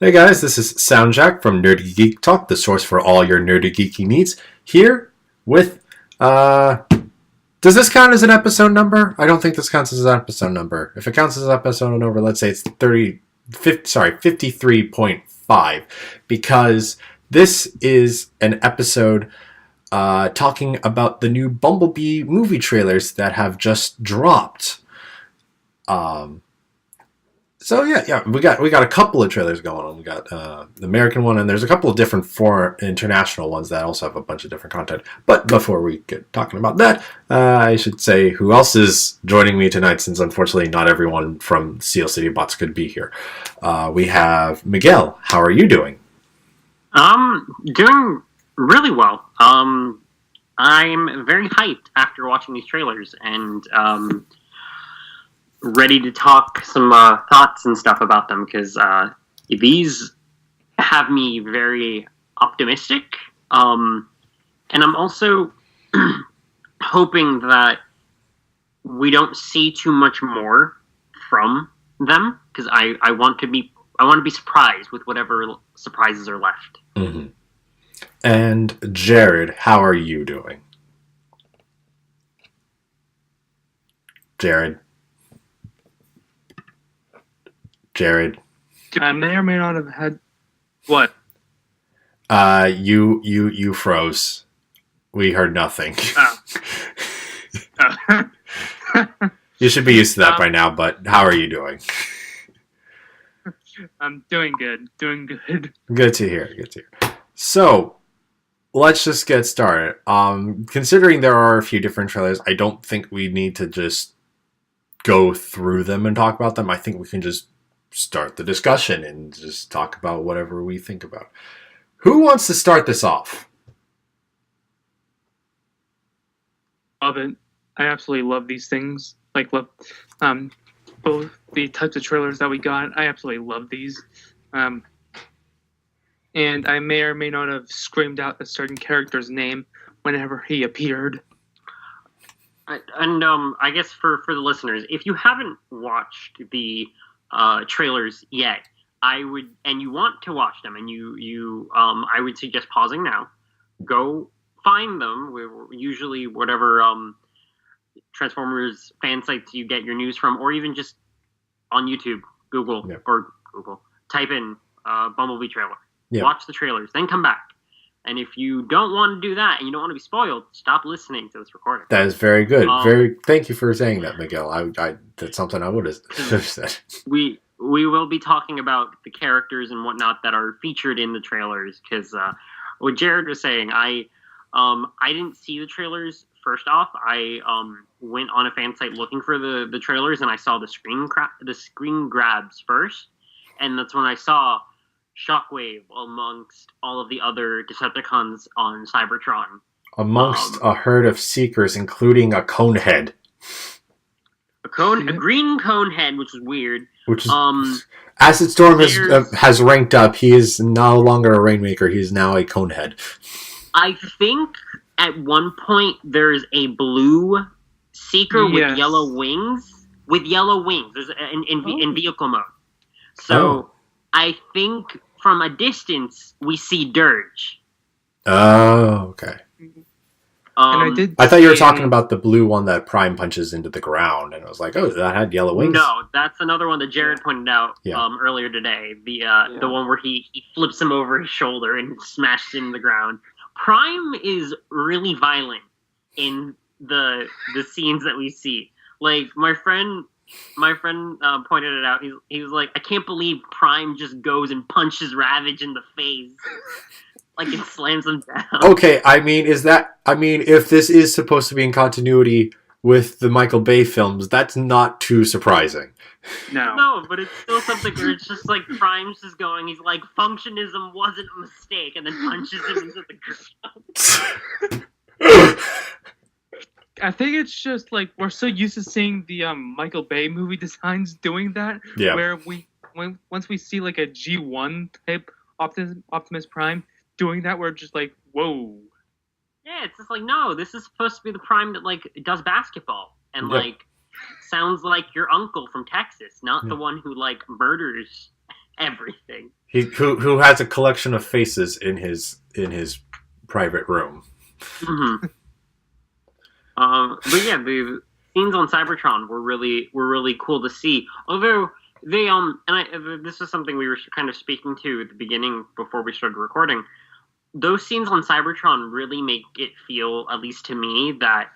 Hey guys, this is SoundJack from Nerdy Geek Talk, the source for all your nerdy geeky needs. Here with, does this count as an episode number? I don't think this counts as an episode number. If it counts as an episode number, let's say it's 53.5, because this is an episode talking about the new Bumblebee movie trailers that have just dropped. So yeah, we got a couple of trailers going on. We got the American one, and there's a couple of different foreign international ones that also have a bunch of different content. But before we get talking about that, I should say who else is joining me tonight, since unfortunately not everyone from Seal City Bots could be here. We have Miguel. How are you doing? Doing really well. I'm very hyped after watching these trailers, and ready to talk some thoughts and stuff about them, because these have me very optimistic. And I'm also hoping that we don't see too much more from them, because I want to be surprised with whatever surprises are left. Mm-hmm. And Jared, how are you doing? Jared. I may or may not have had what? You froze. We heard nothing. Oh. You should be used to that by now, but how are you doing? I'm doing good. Good to hear. So, let's just get started. Considering there are a few different trailers, I don't think we need to just go through them and talk about them. I think we can just start the discussion and just talk about whatever we think about. Who wants to start this off? Love it. I absolutely love these things. Love both the types of trailers that we got. I absolutely love these. And I may or may not have screamed out a certain character's name whenever he appeared. And I guess for the listeners, if you haven't watched the trailers yet, and you want to watch them, and I would suggest pausing now. Go find them. We're usually whatever Transformers fan sites you get your news from, or even just on YouTube, Google. Type in Bumblebee trailer. Yep. Watch the trailers, then come back. And if you don't want to do that and you don't want to be spoiled, stop listening to this recording. That is very good. Thank you for saying that, Miguel. I that's something I would have said. We will be talking about the characters and whatnot that are featured in the trailers, because what Jared was saying, I didn't see the trailers first off. I went on a fan site looking for the trailers, and I saw the screen grabs first, and that's when I saw Shockwave amongst all of the other Decepticons on Cybertron. Amongst a herd of Seekers, including a Conehead. A green Conehead, which is weird. Which is, Acid Storm has ranked up. He is no longer a Rainmaker. He is now a Conehead. I think at one point there's a blue Seeker with yellow wings. There's in vehicle mode. So I think from a distance we see Dirge. Oh, okay. I thought you were talking about the blue one that Prime punches into the ground, and I was like, oh, that had yellow wings? No, that's another one that Jared pointed out earlier today. The one where he flips him over his shoulder and smashes him to the ground. Prime is really violent in the scenes that we see. Like, my friend pointed it out. He was like, I can't believe Prime just goes and punches Ravage in the face. Like, it slams him down. Okay, if this is supposed to be in continuity with the Michael Bay films, that's not too surprising. No, but it's still something where it's just like Prime's just going, he's like, functionism wasn't a mistake, and then punches him into the ground. I think it's just like we're so used to seeing the Michael Bay movie designs doing that, where once we see like a G1 type Optimus Prime doing that, we're just like, whoa. Yeah, it's just like, no, this is supposed to be the Prime that like does basketball and like sounds like your uncle from Texas, not the one who like murders everything. Who has a collection of faces in his private room. Mm-hmm. But yeah, the scenes on Cybertron were really cool to see. Although they this is something we were kind of speaking to at the beginning before we started recording. Those scenes on Cybertron really make it feel, at least to me, that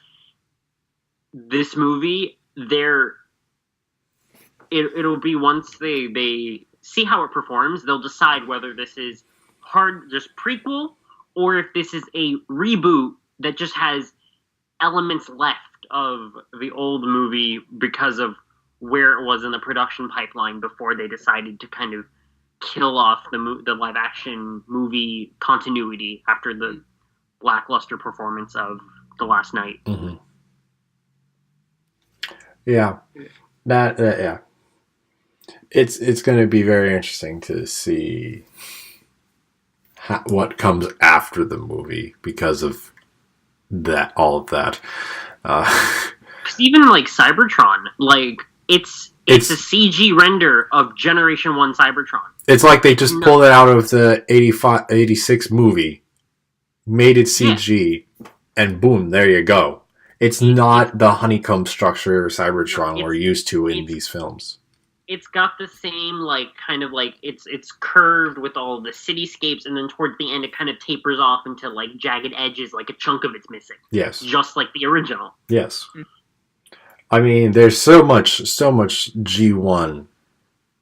this movie, it'll be once they see how it performs, they'll decide whether this is just prequel, or if this is a reboot that just has elements left of the old movie because of where it was in the production pipeline before they decided to kind of kill off the live action movie continuity after the lackluster performance of The Last Night. Mm-hmm. Yeah, yeah. It's going to be very interesting to see what comes after the movie because of all of that. Even like Cybertron, like it's a CG render of Generation 1 Cybertron. It's like they just pulled it out of the 86 movie, made it CG, and boom, there you go. It's not the honeycomb structure Cybertron we're used to in these films. It's got the same, like, kind of like, it's curved with all the cityscapes, and then towards the end it kind of tapers off into, like, jagged edges, like a chunk of it's missing. Yes. Just like the original. Yes. I mean, there's so much G1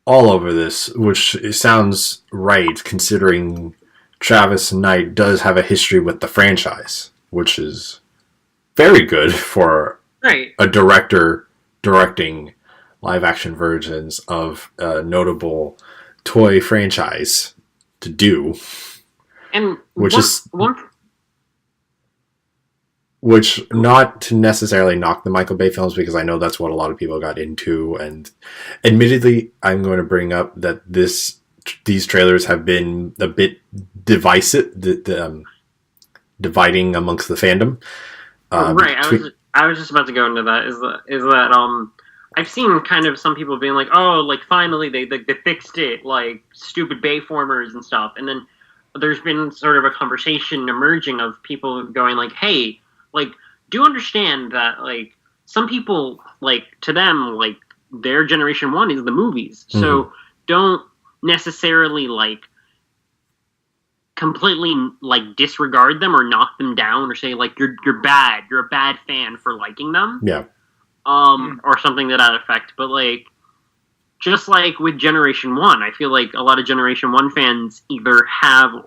all over this, which sounds right, considering Travis Knight does have a history with the franchise, which is very good for a director directing live-action versions of a notable toy franchise to do. And which, not to necessarily knock the Michael Bay films, because I know that's what a lot of people got into, and admittedly, I'm going to bring up that these trailers have been a bit divisive, dividing amongst the fandom. Right, I was just about to go into that. Is that I've seen kind of some people being like, oh, like finally they fixed it, like stupid Bayformers and stuff, and then there's been sort of a conversation emerging of people going like, hey, like, do understand that, like, some people, like, to them, like, their Generation 1 is the movies. Mm-hmm. So don't necessarily, like, completely, like, disregard them or knock them down or say, like, you're bad. You're a bad fan for liking them. Yeah. Or something to that effect. But, like, just like with Generation 1, I feel like a lot of Generation 1 fans either have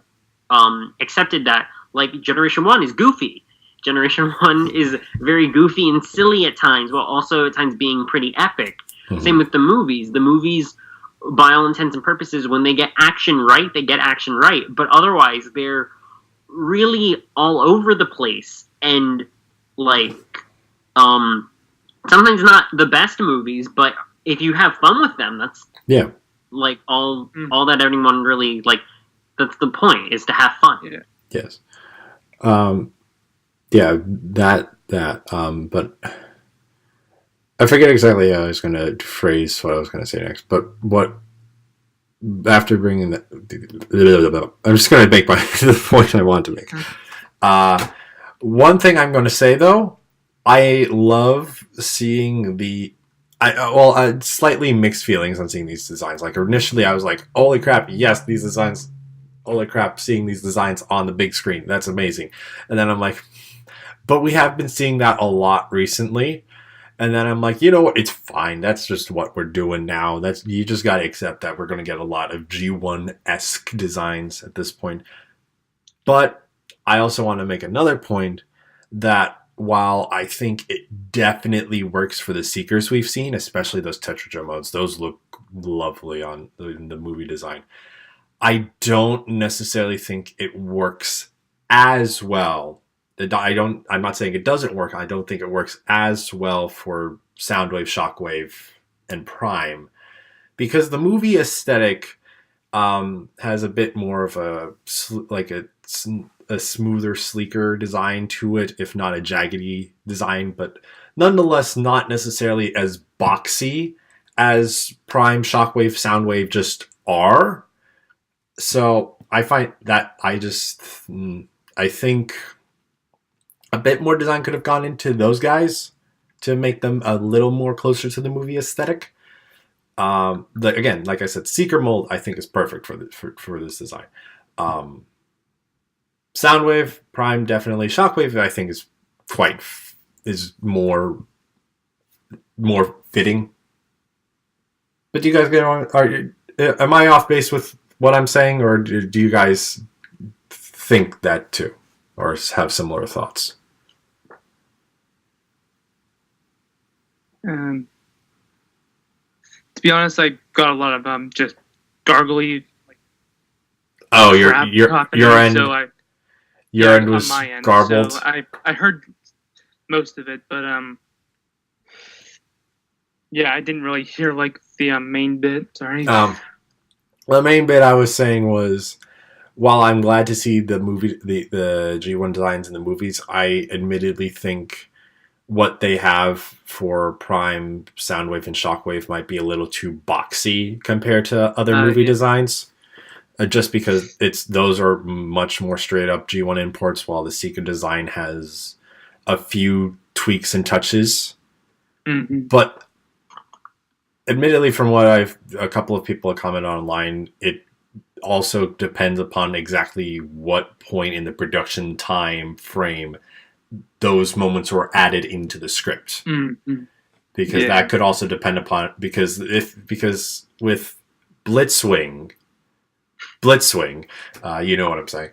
accepted that, like, Generation 1 is goofy. Generation 1 is very goofy and silly at times, while also at times being pretty epic. Mm-hmm. Same with the movies. The movies, by all intents and purposes, when they get action right, they get action right. But otherwise, they're really all over the place. And, like, sometimes not the best movies, but if you have fun with them, that's, like, all that anyone really, like, that's the point, is to have fun. Yeah. Yes. Yeah, but I forget exactly how I was going to phrase what I was going to say next, but after bringing that, I'm just going to make the point I want to make. One thing I'm going to say, though, I love seeing slightly mixed feelings on seeing these designs. Like, initially I was like, holy crap, yes, these designs, holy crap, seeing these designs on the big screen, that's amazing. And then I'm like, but we have been seeing that a lot recently. And then I'm like, you know what? It's fine. That's just what we're doing now. You just got to accept that we're going to get a lot of G1-esque designs at this point. But I also want to make another point that while I think it definitely works for the Seekers we've seen, especially those Tetrager modes, those look lovely in the movie design. I don't necessarily think it works as well. I'm not saying it doesn't work. I don't think it works as well for Soundwave, Shockwave, and Prime, because the movie aesthetic has a bit more of a smoother, sleeker design to it, if not a jaggedy design, but nonetheless not necessarily as boxy as Prime, Shockwave, Soundwave just are. So I find that I think a bit more design could have gone into those guys to make them a little more closer to the movie aesthetic. Again, like I said, Seeker mold I think is perfect for this design. Soundwave, Prime definitely. Shockwave I think is more fitting. But do you guys get on? Am I off base with what I'm saying, or do you guys think that too, or have similar thoughts? To be honest, I got a lot of just gargly. Oh, your end. So your end was on my end, garbled. So I heard most of it, but yeah, I didn't really hear like the main bit. Sorry. The main bit I was saying was, while I'm glad to see the movie, the G1 designs in the movies, I admittedly think what they have for Prime, Soundwave, and Shockwave might be a little too boxy compared to other movie designs. Just because those are much more straight up G1 imports, while the Seeker design has a few tweaks and touches. Mm-hmm. But admittedly, from what a couple of people have commented online, it also depends upon exactly what point in the production time frame those moments were added into the script. Mm-hmm. Because that could also depend upon, because with Blitzwing, you know what I'm saying,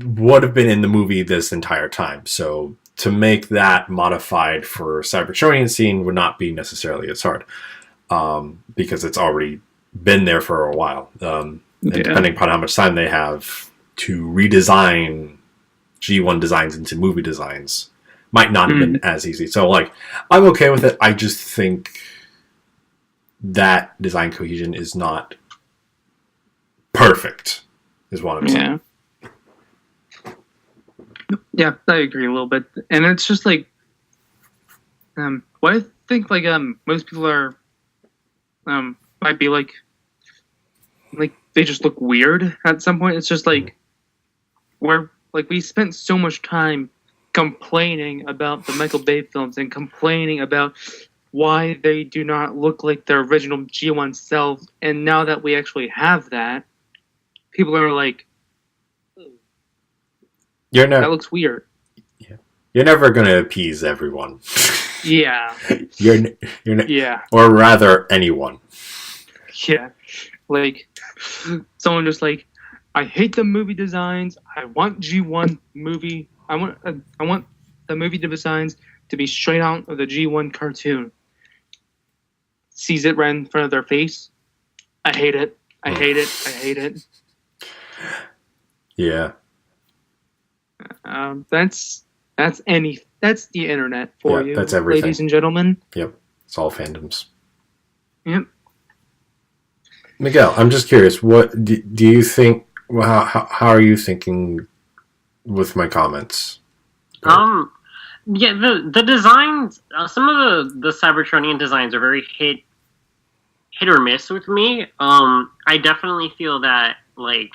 would have been in the movie this entire time. So to make that modified for Cybertronian scene would not be necessarily as hard, because it's already been there for a while. And depending upon how much time they have to redesign G1 designs into movie designs, might not have been as easy. So, like, I'm okay with it. I just think that design cohesion is not perfect, is what I'm saying. Yeah, I agree a little bit. And it's just like, what I think, like, most people are, might be like they just look weird at some point. It's just like, we spent so much time complaining about the Michael Bay films and complaining about why they do not look like their original G1 selves. And now that we actually have that, people are like, that looks weird. Yeah. You're never going to appease everyone. Yeah. Or rather, anyone. Yeah. Like, someone just like, I hate the movie designs. I want G1 movie. I want the movie designs to be straight out of the G1 cartoon. Sees it right in front of their face. I hate it. I hate it. Yeah. That's the internet for you. That's everything, ladies and gentlemen. Yep. It's all fandoms. Yep. Miguel, I'm just curious. What do you think? How are you thinking with my comments? Yeah, the designs. Some of the Cybertronian designs are very hit or miss with me. I definitely feel that, like,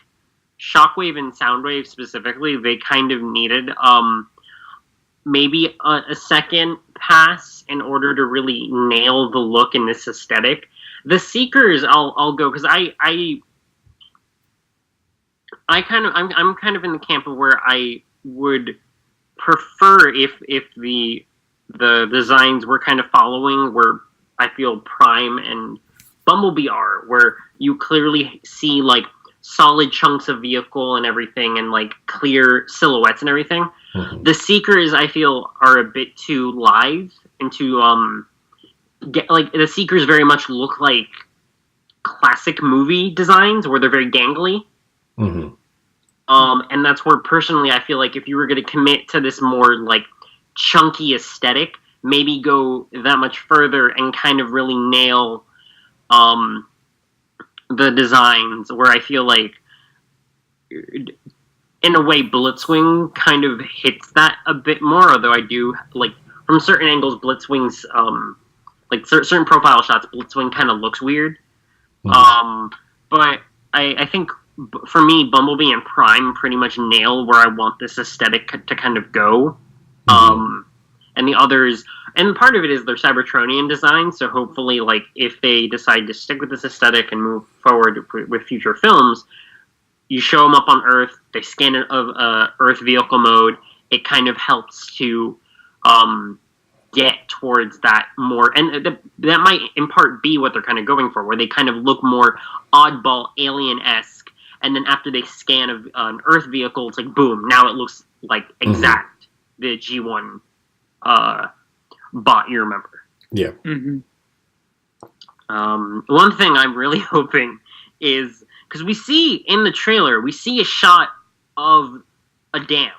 Shockwave and Soundwave specifically, they kind of needed maybe a second pass in order to really nail the look in this aesthetic. The Seekers, I'll go, because I'm kind of in the camp of where I would prefer if the designs were kind of following where I feel Prime and Bumblebee are, where you clearly see, like, solid chunks of vehicle and everything, and, like, clear silhouettes and everything. Mm-hmm. The Seekers, I feel, are a bit too live and too like, the Seekers very much look like classic movie designs where they're very gangly. Mm-hmm. And that's where, personally, I feel like if you were going to commit to this more, like, chunky aesthetic, maybe go that much further and kind of really nail the designs, where I feel like, in a way, Blitzwing kind of hits that a bit more, although I do, like, from certain angles, Blitzwing's, like, certain profile shots, Blitzwing kind of looks weird. Mm-hmm. But I think for me, Bumblebee and Prime pretty much nail where I want this aesthetic to kind of go. And the others, and part of it is their Cybertronian design. So hopefully, like if they decide to stick with this aesthetic and move forward with future films, you show them up on Earth, they scan it of Earth vehicle mode. It kind of helps to get towards that more, and that might in part be what they're kind of going for, where they kind of look more oddball, alien-esque, and then after they scan an Earth vehicle, it's like boom, now it looks like exact the G1 bot you remember. Yeah. One thing I'm really hoping is, because we see in the trailer, we see a shot of a dam.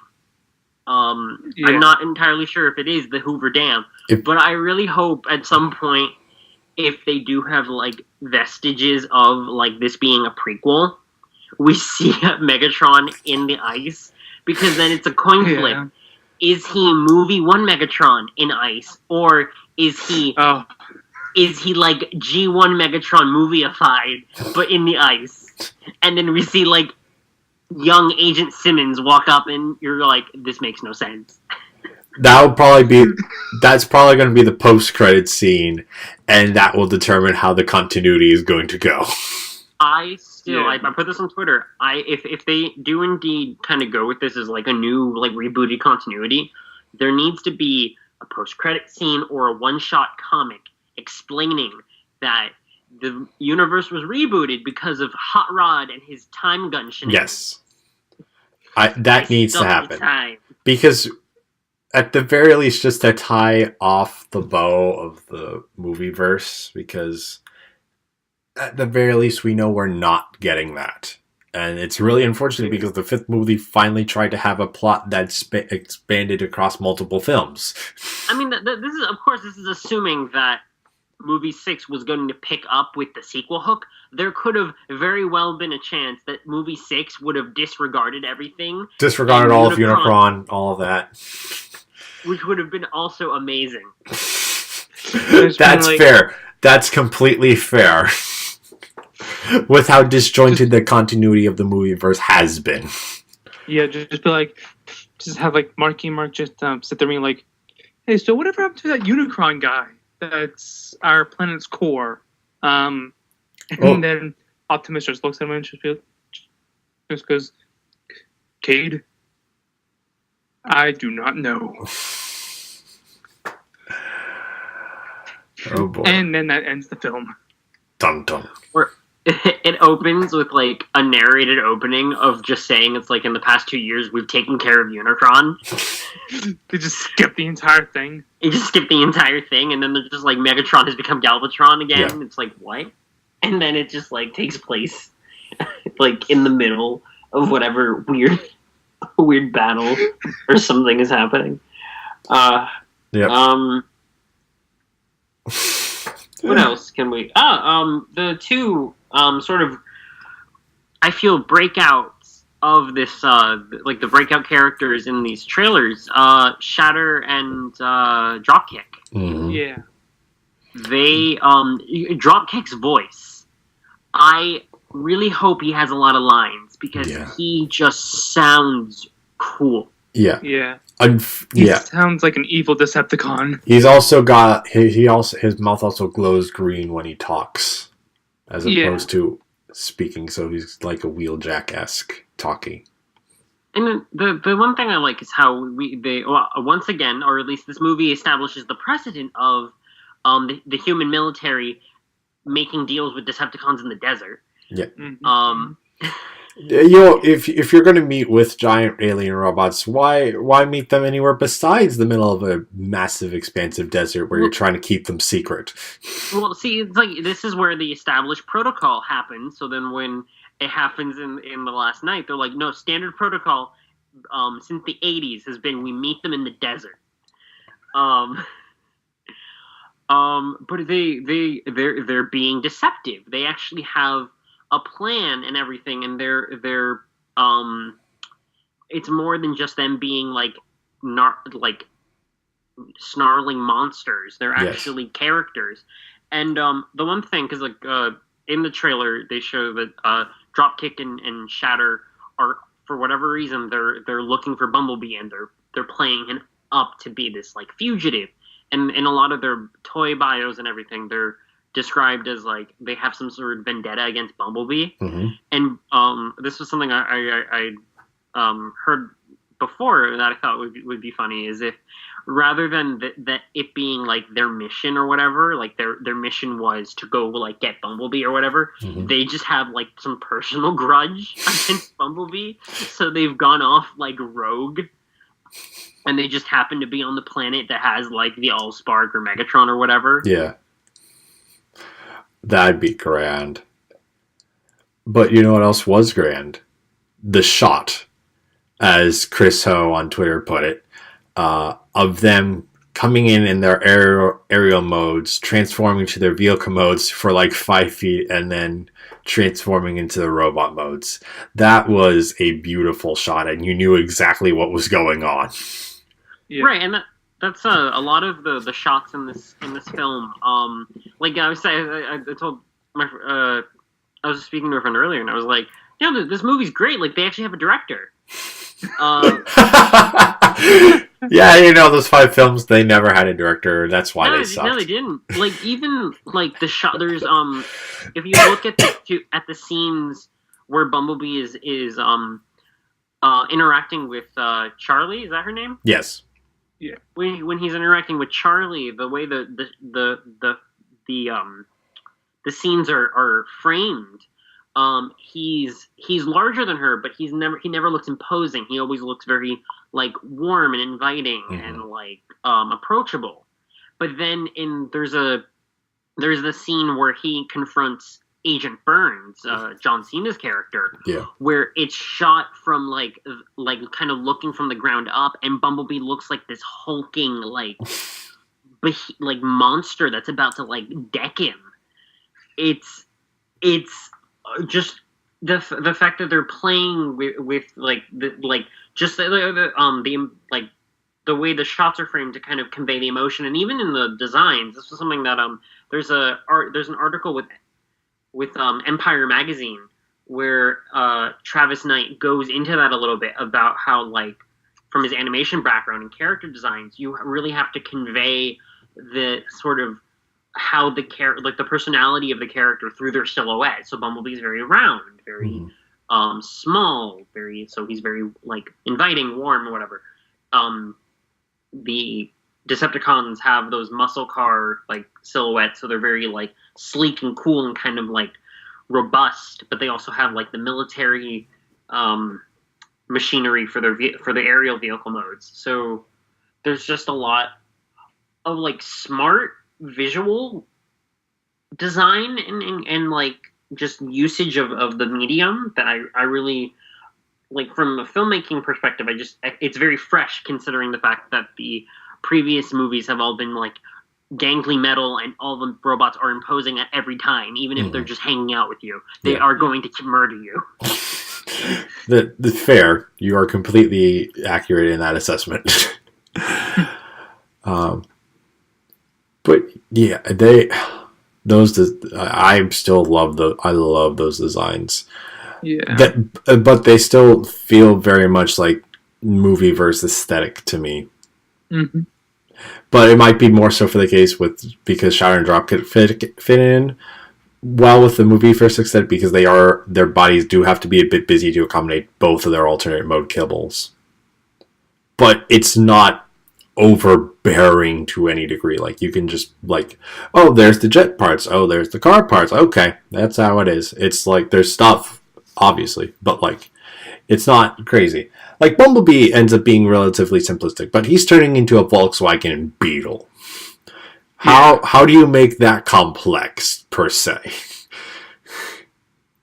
I'm not entirely sure if it is the Hoover Dam, but I really hope at some point, if they do have like vestiges of like this being a prequel, we see Megatron in the ice, because then it's a coin flip. Is he movie 1 Megatron in ice, or is he like G1 Megatron movieified but in the ice? And then we see like young Agent Simmons walk up, and you're like, this makes no sense. That's probably going to be the post-credit scene, and that will determine how the continuity is going to go. I put this on Twitter. If they do indeed kind of go with this as like a new like rebooted continuity, there needs to be a post-credit scene or a one-shot comic explaining that the universe was rebooted because of Hot Rod and his time gun shenanigans. Yes. That needs to happen. Because at the very least, just to tie off the bow of the movie verse, because at the very least we know we're not getting that. And it's really unfortunate because the 5th movie finally tried to have a plot that expanded across multiple films. I mean, this is assuming that movie 6 was going to pick up with the sequel hook. There could have very well been a chance that movie 6 would have disregarded everything. Disregarded all of Unicron, all of that. Which would have been also amazing. That's fair. That's completely fair. With how disjointed the continuity of the movieverse has been. Yeah, just be like, just have like Marky Mark just sit there and like, hey, so whatever happened to that Unicron guy? That's our planet's core. And then Optimus just looks at him and just goes, Cade, I do not know. Oh boy. And then that ends the film. Dun dun. It opens with like a narrated opening of just saying it's like in the past 2 years we've taken care of Unicron. They just skip the entire thing. They just skip the entire thing, and then they're just like Megatron has become Galvatron again. Yeah. It's like what? And then it just like takes place like in the middle of whatever weird battle or something is happening. What else can we? The two sort of, I feel, breakouts of this, like the breakout characters in these trailers, Shatter and Dropkick. Mm-hmm. Yeah. They, Dropkick's voice, I really hope he has a lot of lines, because he just sounds cool. Yeah. Yeah. He sounds like an evil Decepticon. He's also got his mouth also glows green when he talks, as opposed to speaking. So he's like a Wheeljack-esque talking. And the one thing I like is how once again, or at least this movie establishes the precedent of the human military making deals with Decepticons in the desert. Yeah. Mm-hmm. If you're going to meet with giant alien robots, why meet them anywhere besides the middle of a massive, expansive desert where you're trying to keep them secret? Well, see, it's like this is where the established protocol happens. So then, when it happens in the last night, they're like, no, standard protocol since the 80s has been we meet them in the desert. But they're being deceptive. They actually have a plan and everything, and they're it's more than just them being like snarling monsters. They're actually characters. And the one thing, because like in the trailer they show that Dropkick and Shatter are, for whatever reason, they're looking for Bumblebee, and they're playing him up to be this like fugitive. And in a lot of their toy bios and everything, they're described as like they have some sort of vendetta against Bumblebee. Mm-hmm. And this was something I heard before that I thought would be funny, is if rather than that it being like their mission or whatever, like their mission was to go like get Bumblebee or whatever, mm-hmm. they just have like some personal grudge against Bumblebee, so they've gone off like rogue, and they just happen to be on the planet that has like the Allspark or Megatron or whatever. Yeah, that'd be grand. But you know what else was grand? The shot, as Chris Ho on Twitter put it, of them coming in their aerial modes, transforming to their vehicle modes for like 5 feet, and then transforming into the robot modes. That was a beautiful shot, and you knew exactly what was going on. Yeah. Right, and that's a lot of the shots in this film. Like I was saying, I told I was speaking to a friend earlier, and I was like, "Yeah, this movie's great. Like they actually have a director." Yeah, you know, those 5 films, they never had a director. That's why they sucked. No, they didn't. Like even like the shot. There's if you look at the scenes where Bumblebee is interacting with Charlie, is that her name? Yes. Yeah. When he's interacting with Charlie, the way the scenes are framed. He's larger than her, but he never looks imposing. He always looks very like warm and inviting, mm-hmm. and like approachable. But then there's the scene where he confronts Agent Burns, John Cena's character, yeah, where it's shot from like kind of looking from the ground up, and Bumblebee looks like this hulking like monster that's about to like deck him. It's just the fact that they're playing with like the way the shots are framed to kind of convey the emotion, and even in the designs, this was something that there's an article with Empire magazine where Travis Knight goes into that a little bit about how like from his animation background and character designs, you really have to convey the sort of how the the personality of the character through their silhouette. So Bumblebee's very round, very small, so he's very like inviting, warm, or whatever. The Decepticons have those muscle car like silhouettes, so they're very like sleek and cool and kind of like robust, but they also have like the military machinery for the aerial vehicle modes. So there's just a lot of like smart visual design and like just usage of the medium that I really like. From a filmmaking perspective, it's very fresh, considering the fact that the previous movies have all been like gangly metal and all the robots are imposing at every time, even if they're just hanging out with you, they are going to murder you. The fair, you are completely accurate in that assessment. But yeah, I still love I love those designs. Yeah. But they still feel very much like movie versus aesthetic to me. Mm-hmm. But it might be more so for the case because Shatter and Dropkick fit in well with the movie versus aesthetic, because their bodies do have to be a bit busy to accommodate both of their alternate mode kibbles. But it's not overbearing to any degree. Like you can just like, oh, there's the jet parts, oh, there's the car parts, okay, that's how it is. It's like there's stuff obviously, but like it's not crazy. Like Bumblebee ends up being relatively simplistic, but he's turning into a Volkswagen Beetle. How do you make that complex per se?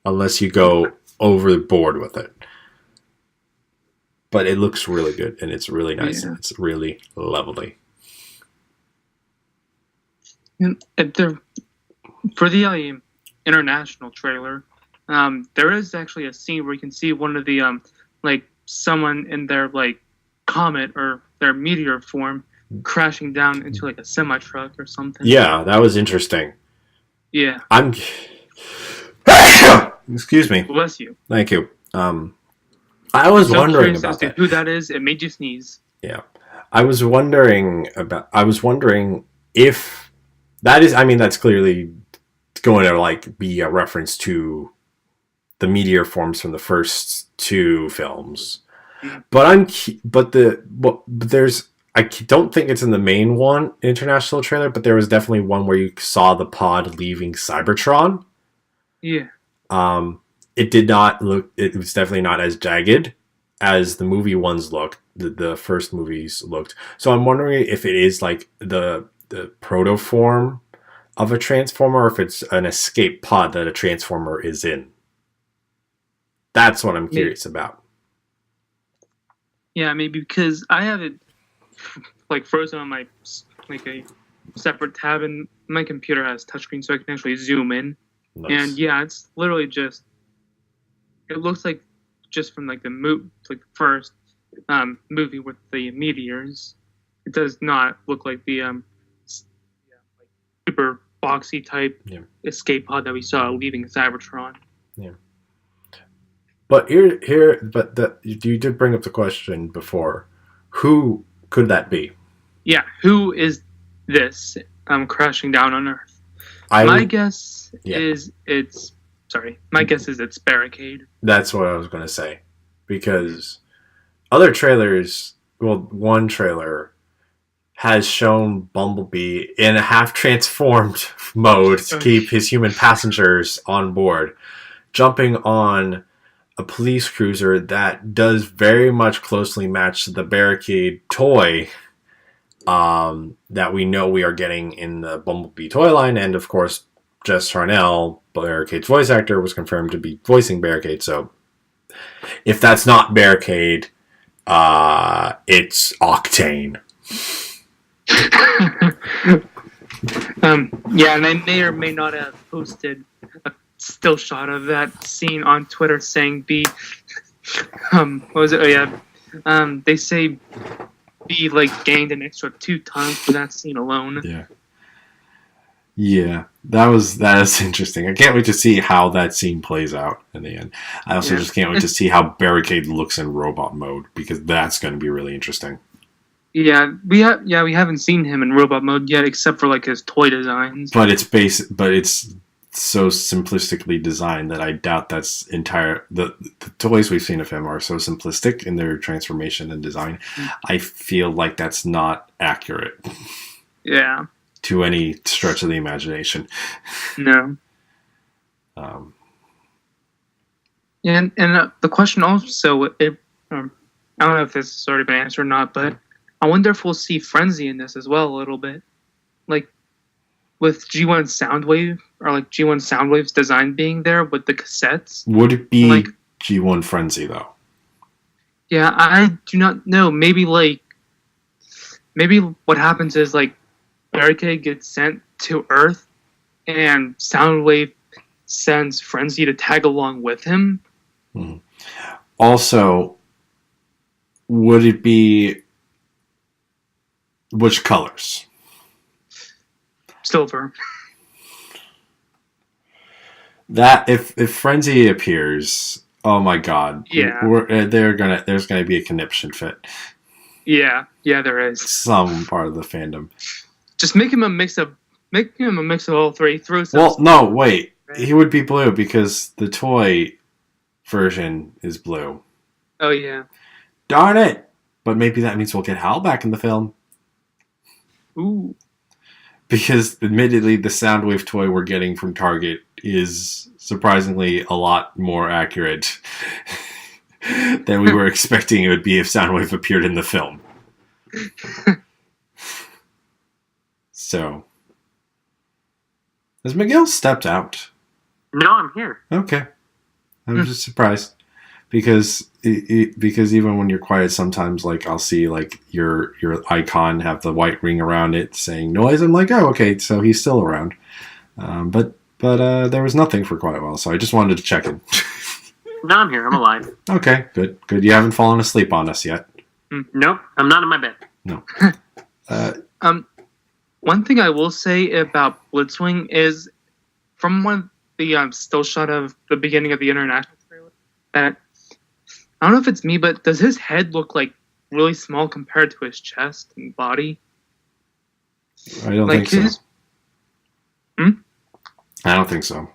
Unless you go overboard with it. But it looks really good, and it's really nice. Yeah. It's really lovely. And for the international trailer, there is actually a scene where you can see one of the like someone in their like comet or their meteor form crashing down into like a semi truck or something. Yeah, that was interesting. Yeah. Excuse me. Bless you. Thank you. I was wondering about that. Who that is? It made you sneeze. Yeah, I was wondering if that is. I mean, that's clearly going to like be a reference to the meteor forms from the first two films. But there's. I don't think it's in the main one international trailer, but there was definitely one where you saw the pod leaving Cybertron. Yeah. It did not look. It was definitely not as jagged as the movie ones looked. The first movies looked. So I'm wondering if it is like the proto form of a transformer, or if it's an escape pod that a transformer is in. That's what I'm curious about. Yeah, maybe because I have it like frozen on my like a separate tab, and my computer has touchscreen, so I can actually zoom in. Nice. And yeah, it's literally just. It looks like just from like the first movie with the meteors. It does not look like the like super boxy type escape pod that we saw leaving Cybertron. Yeah. But you did bring up the question before. Who could that be? Yeah, who is this crashing down on Earth? My guess is it's Barricade. That's what I was going to say. Because other trailers, one trailer has shown Bumblebee in a half-transformed mode to keep his human passengers on board, jumping on a police cruiser that does very much closely match the Barricade toy that we know we are getting in the Bumblebee toy line, and of course, Jess Charnel, Barricade's voice actor, was confirmed to be voicing Barricade. So, if that's not Barricade, it's Octane. Yeah, and I may or may not have posted a still shot of that scene on Twitter saying what was it? Oh yeah, they say B like gained an extra 2 tons for that scene alone. Yeah, that is interesting. I can't wait to see how that scene plays out in the end. I also just can't wait to see how Barricade looks in robot mode, because that's going to be really interesting. Yeah, we haven't seen him in robot mode yet, except for like his toy designs. But it's so simplistically designed that I doubt that's entire. The toys we've seen of him are so simplistic in their transformation and design. I feel like that's not accurate. Yeah. To any stretch of the imagination. No. And the question also, I don't know if this has already been answered or not, but I wonder if we'll see Frenzy in this as well a little bit. Like, with G1 Soundwave, or like G1 Soundwave's design being there with the cassettes. Would it be like G1 Frenzy, though? Yeah, I do not know. Maybe what happens is, like, Barricade gets sent to Earth, and Soundwave sends Frenzy to tag along with him. Also, would it be which colors? Silver. That if Frenzy appears, oh my god! Yeah, there's gonna be a conniption fit. Yeah, there is some part of the fandom. Just make him a mix of all three. No, wait. He would be blue because the toy version is blue. Oh yeah. Darn it! But maybe that means we'll get Hal back in the film. Ooh. Because admittedly, the Soundwave toy we're getting from Target is surprisingly a lot more accurate than we were expecting it would be if Soundwave appeared in the film. So, has Miguel stepped out? No, I'm here. Okay, I'm just surprised because even when you're quiet, sometimes like I'll see like your icon have the white ring around it saying noise. I'm like, oh, okay, so he's still around. But there was nothing for quite a while, so I just wanted to check in. No, I'm here. I'm alive. Okay, good. You haven't fallen asleep on us yet. Nope, I'm not in my bed. No. One thing I will say about Blitzwing is, from the still shot of the beginning of the international trailer, that I don't know if it's me, but does his head look like really small compared to his chest and body? I don't Like think his, so. Hmm? I don't think so.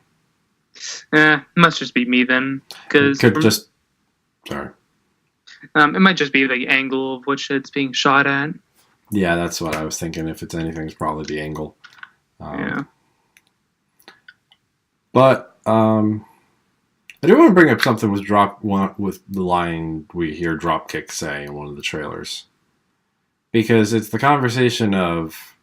Must just be me then, because sorry. it might just be the angle of which it's being shot at. Yeah, that's what I was thinking. If it's anything, it's probably the angle. Yeah. But I do want to bring up something with the line we hear Dropkick say in one of the trailers, because it's the conversation of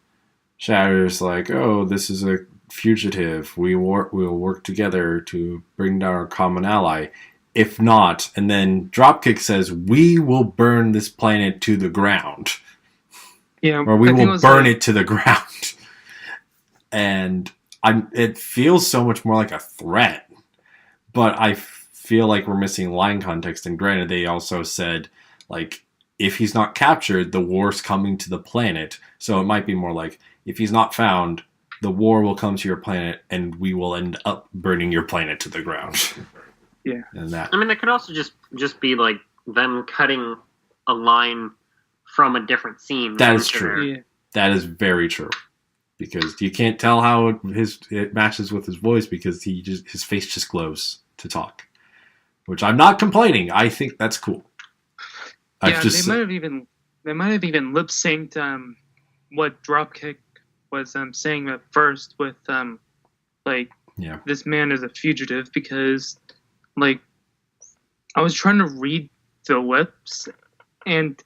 Shatter's like, "Oh, this is a fugitive. We'll work together to bring down our common ally. If not," and then Dropkick says, "We will burn this planet to the ground." Yeah, or we will burn it to the ground. And it feels so much more like a threat, but I feel like we're missing line context. And granted, they also said, like, if he's not captured, the war's coming to the planet. So it might be more like, if he's not found, the war will come to your planet, and we will end up burning your planet to the ground. Yeah. And that. I mean, it could also just be like them cutting a line from a different scene. That is true. Yeah. That is very true. Because you can't tell how it matches with his voice, because his face just glows to talk. Which I'm not complaining. I think that's cool. Yeah, they might have even lip synced what Dropkick was saying at first with this man is a fugitive, because like I was trying to read the lips and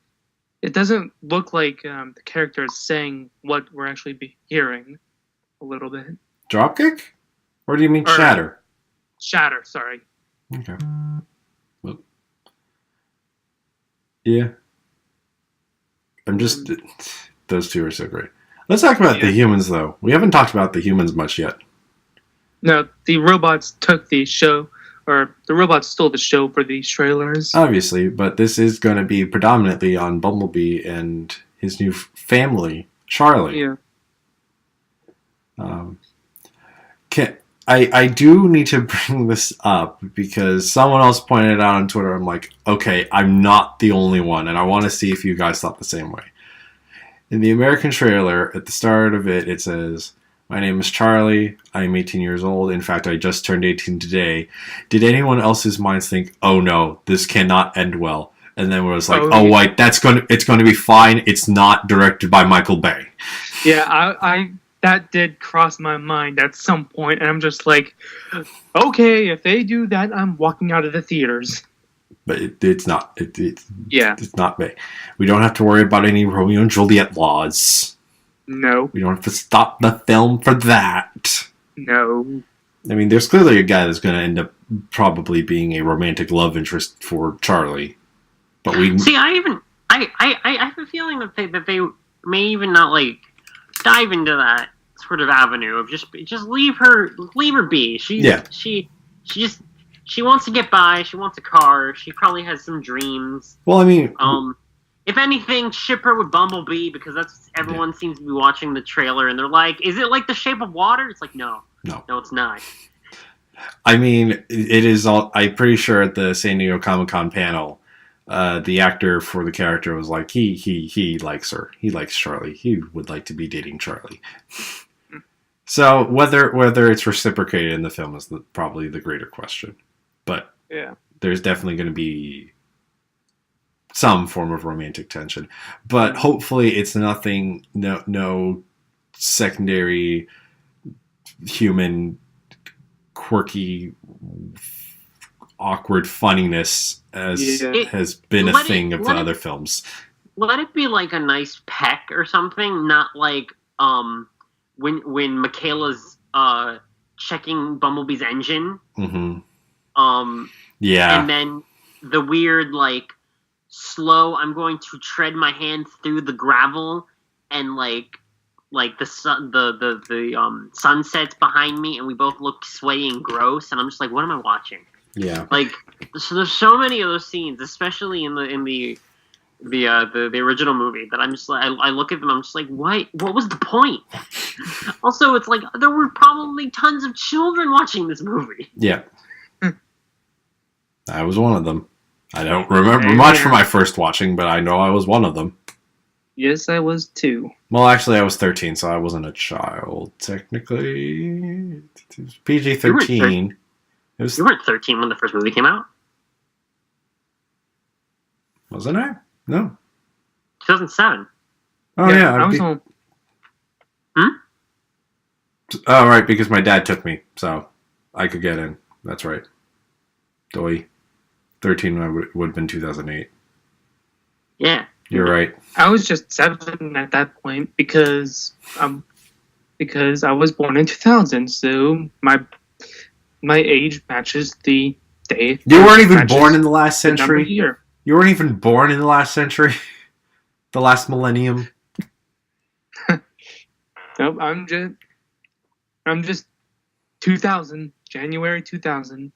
it doesn't look like the character is saying what we're actually hearing a little bit. Dropkick? Or do you mean Shatter? Shatter, sorry. Okay. Well, yeah. Those two are so great. Let's talk about the humans, though. We haven't talked about the humans much yet. No, the robots took the show, or the robots stole the show for these trailers. Obviously, but this is going to be predominantly on Bumblebee and his new family, Charlie. Yeah. I do need to bring this up, because someone else pointed it out on Twitter. I'm like, okay, I'm not the only one, and I want to see if you guys thought the same way. In the American trailer, at the start of it, it says, "My name is Charlie. I am 18 years old. In fact, I just turned 18 today." Did anyone else's minds think, "Oh no, this cannot end well"? And then it was like, wait, it's going to be fine. It's not directed by Michael Bay. Yeah, I that did cross my mind at some point, and I'm just like, okay, if they do that, I'm walking out of the theaters. But it's not. It's not Bay. We don't have to worry about any Romeo and Juliet laws. No. We don't have to stop the film for that. No. I mean, there's clearly a guy that's going to end up probably being a romantic love interest for Charlie. But we see. I have a feeling that they may even not like dive into that sort of avenue of just leave her be. She wants to get by. She wants a car. She probably has some dreams. Well, I mean, if anything, ship her with Bumblebee, because that's everyone seems to be watching the trailer and they're like, "Is it like The Shape of Water?" It's like, no, it's not. I mean, it is all. I'm pretty sure at the San Diego Comic-Con panel, the actor for the character was like, he likes her. He likes Charlie. He would like to be dating Charlie. So whether it's reciprocated in the film is probably the greater question. But there's definitely going to be some form of romantic tension. But hopefully it's nothing, no secondary human quirky, awkward funniness as has been a thing of the other films. Let it be like a nice peck or something, not like when Michaela's checking Bumblebee's engine. Mm-hmm. And then the weird like slow, I'm going to tread my hand through the gravel, and like the sun sets behind me, and we both look sweaty and gross, and I'm just like, what am I watching? Yeah. Like, so there's so many of those scenes, especially in the original movie, that I'm just like, I look at them, I'm just like, what was the point? Also, it's like there were probably tons of children watching this movie. Yeah. I was one of them. I don't remember much from my first watching, but I know I was one of them. Yes, I was too. Well, actually, I was 13, so I wasn't a child, technically. It was PG-13. You weren't 13 when the first movie came out? Wasn't I? No. 2007. Oh, yeah. I was on... Oh, right, because my dad took me, so I could get in. That's right. Doy. 13 would have been 2008. Yeah. You're right. I was just 7 at that point because I was born in 2000, so my age matches the day. You weren't even born in the last century? Year. You weren't even born in the last century? The last millennium? Nope, I'm just 2000, January 2000.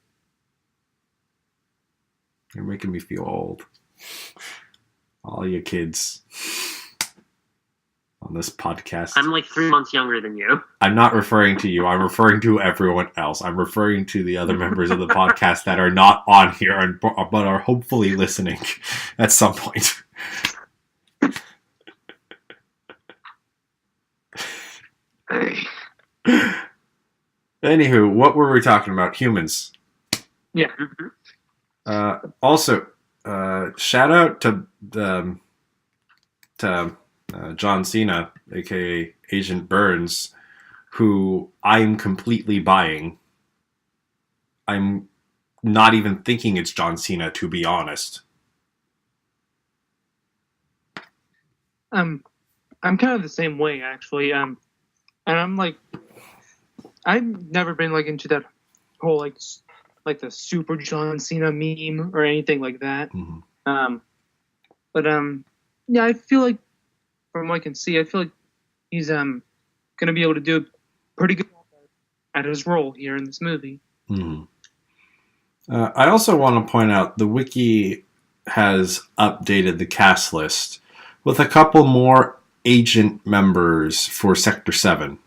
You're making me feel old. All you kids on this podcast. I'm like 3 months younger than you. I'm not referring to you. I'm referring to everyone else. I'm referring to the other members of the podcast that are not on here but are hopefully listening at some point. Anywho, what were we talking about? Humans. Yeah. Also, shout out to John Cena, aka Agent Burns, who I'm completely buying. I'm not even thinking it's John Cena, to be honest. I'm kind of the same way, actually. And I'm like, I've never been like into that whole like the Super John Cena meme or anything like that. Mm-hmm. Yeah, I feel like from what I can see, I feel like he's gonna be able to do pretty good at his role here in this movie. Mm-hmm. I also want to point out the wiki has updated the cast list with a couple more agent members for Sector 7.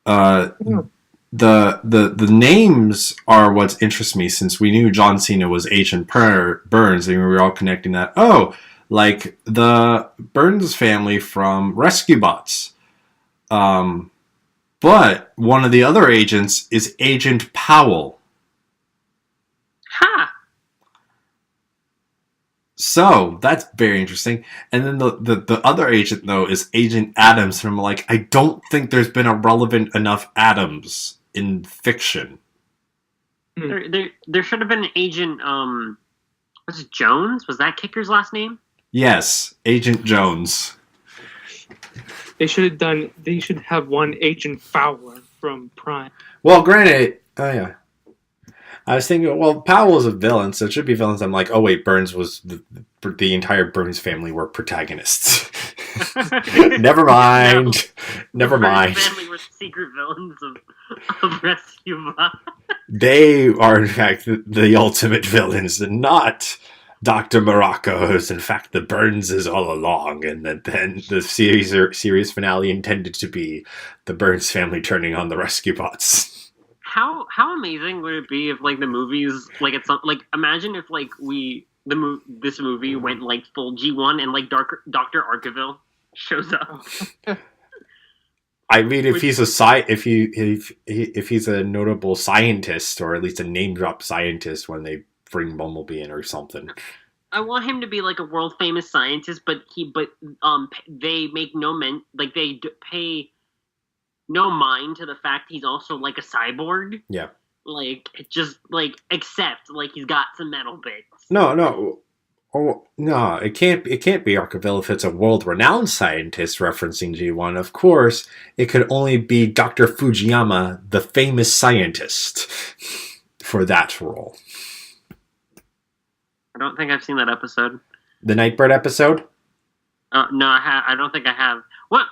The names are what interests me, since we knew John Cena was Agent Burns, and we were all connecting that. Oh, like the Burns family from Rescue Bots. But one of the other agents is Agent Powell. Ha! So that's very interesting. And then the other agent, though, is Agent Adams. And I'm like, I don't think there's been a relevant enough Adams in fiction. There should have been an Agent, was it Jones? Was that Kicker's last name? Yes, Agent Jones. They should have one Agent Fowler from Prime. Well, granted, yeah. I was thinking, well, Powell was a villain, so it should be villains. I'm like, oh wait, Burns was the entire Burns family were protagonists. Never mind. Never mind. Burns family were secret villains of Rescue Bot. They are, in fact, the ultimate villains, and not Dr. Morocco's. In fact, the Burnses all along, and then the series finale intended to be the Burns family turning on the Rescue Bots. How amazing would it be if like the movies like it's like imagine if like this movie went like full G1 and like Dr. Arkeville shows up. I mean, if he's if he's a notable scientist, or at least a name drop scientist when they bring Bumblebee in or something. I want him to be like a world famous scientist, but they make they pay no mind to the fact he's also like a cyborg. Yeah. Like just like accept like he's got some metal bits. No. Oh no, it can't be Arkeville if it's a world-renowned scientist referencing G1. Of course, it could only be Dr. Fujiyama, the famous scientist, for that role. I don't think I've seen that episode. The Nightbird episode? No, I don't think I have. What?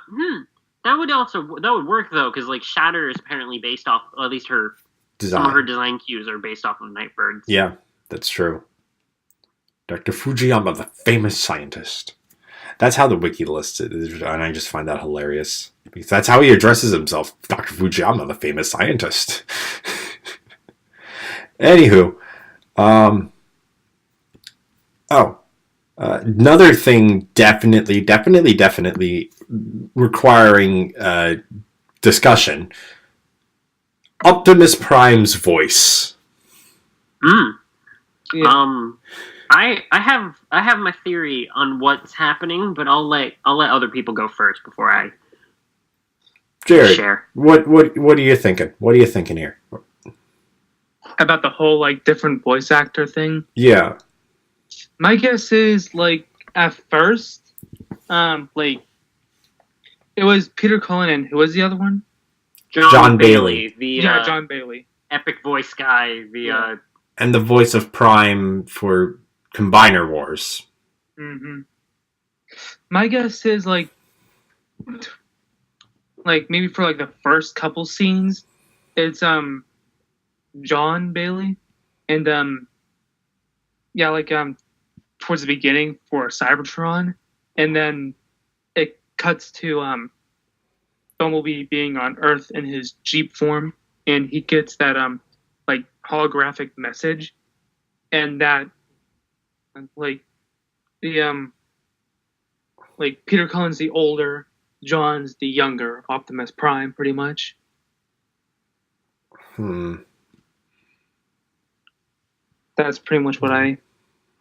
That would work though, because like Shatter is apparently based off, or at least some of her design cues are based off of Nightbirds. Yeah, that's true. Dr. Fujiyama, the famous scientist. That's how the wiki lists it, and I just find that hilarious. Because that's how he addresses himself. Dr. Fujiyama, the famous scientist. Anywho. Another thing definitely requiring discussion. Optimus Prime's voice. Yeah. I have my theory on what's happening, but I'll let other people go first before I share. What are you thinking? What are you thinking here? About the whole different voice actor thing? Yeah. My guess is at first, it was Peter Cullen and who was the other one? John Bailey. John Bailey. Epic voice guy. And the voice of Prime for Combiner Wars. Mm-hmm. My guess is maybe for the first couple scenes, it's John Bailey, and towards the beginning for Cybertron, and then it cuts to Bumblebee being on Earth in his Jeep form, and he gets that holographic message, and that Peter Cullen's the older, John's the younger Optimus Prime, pretty much. That's pretty much what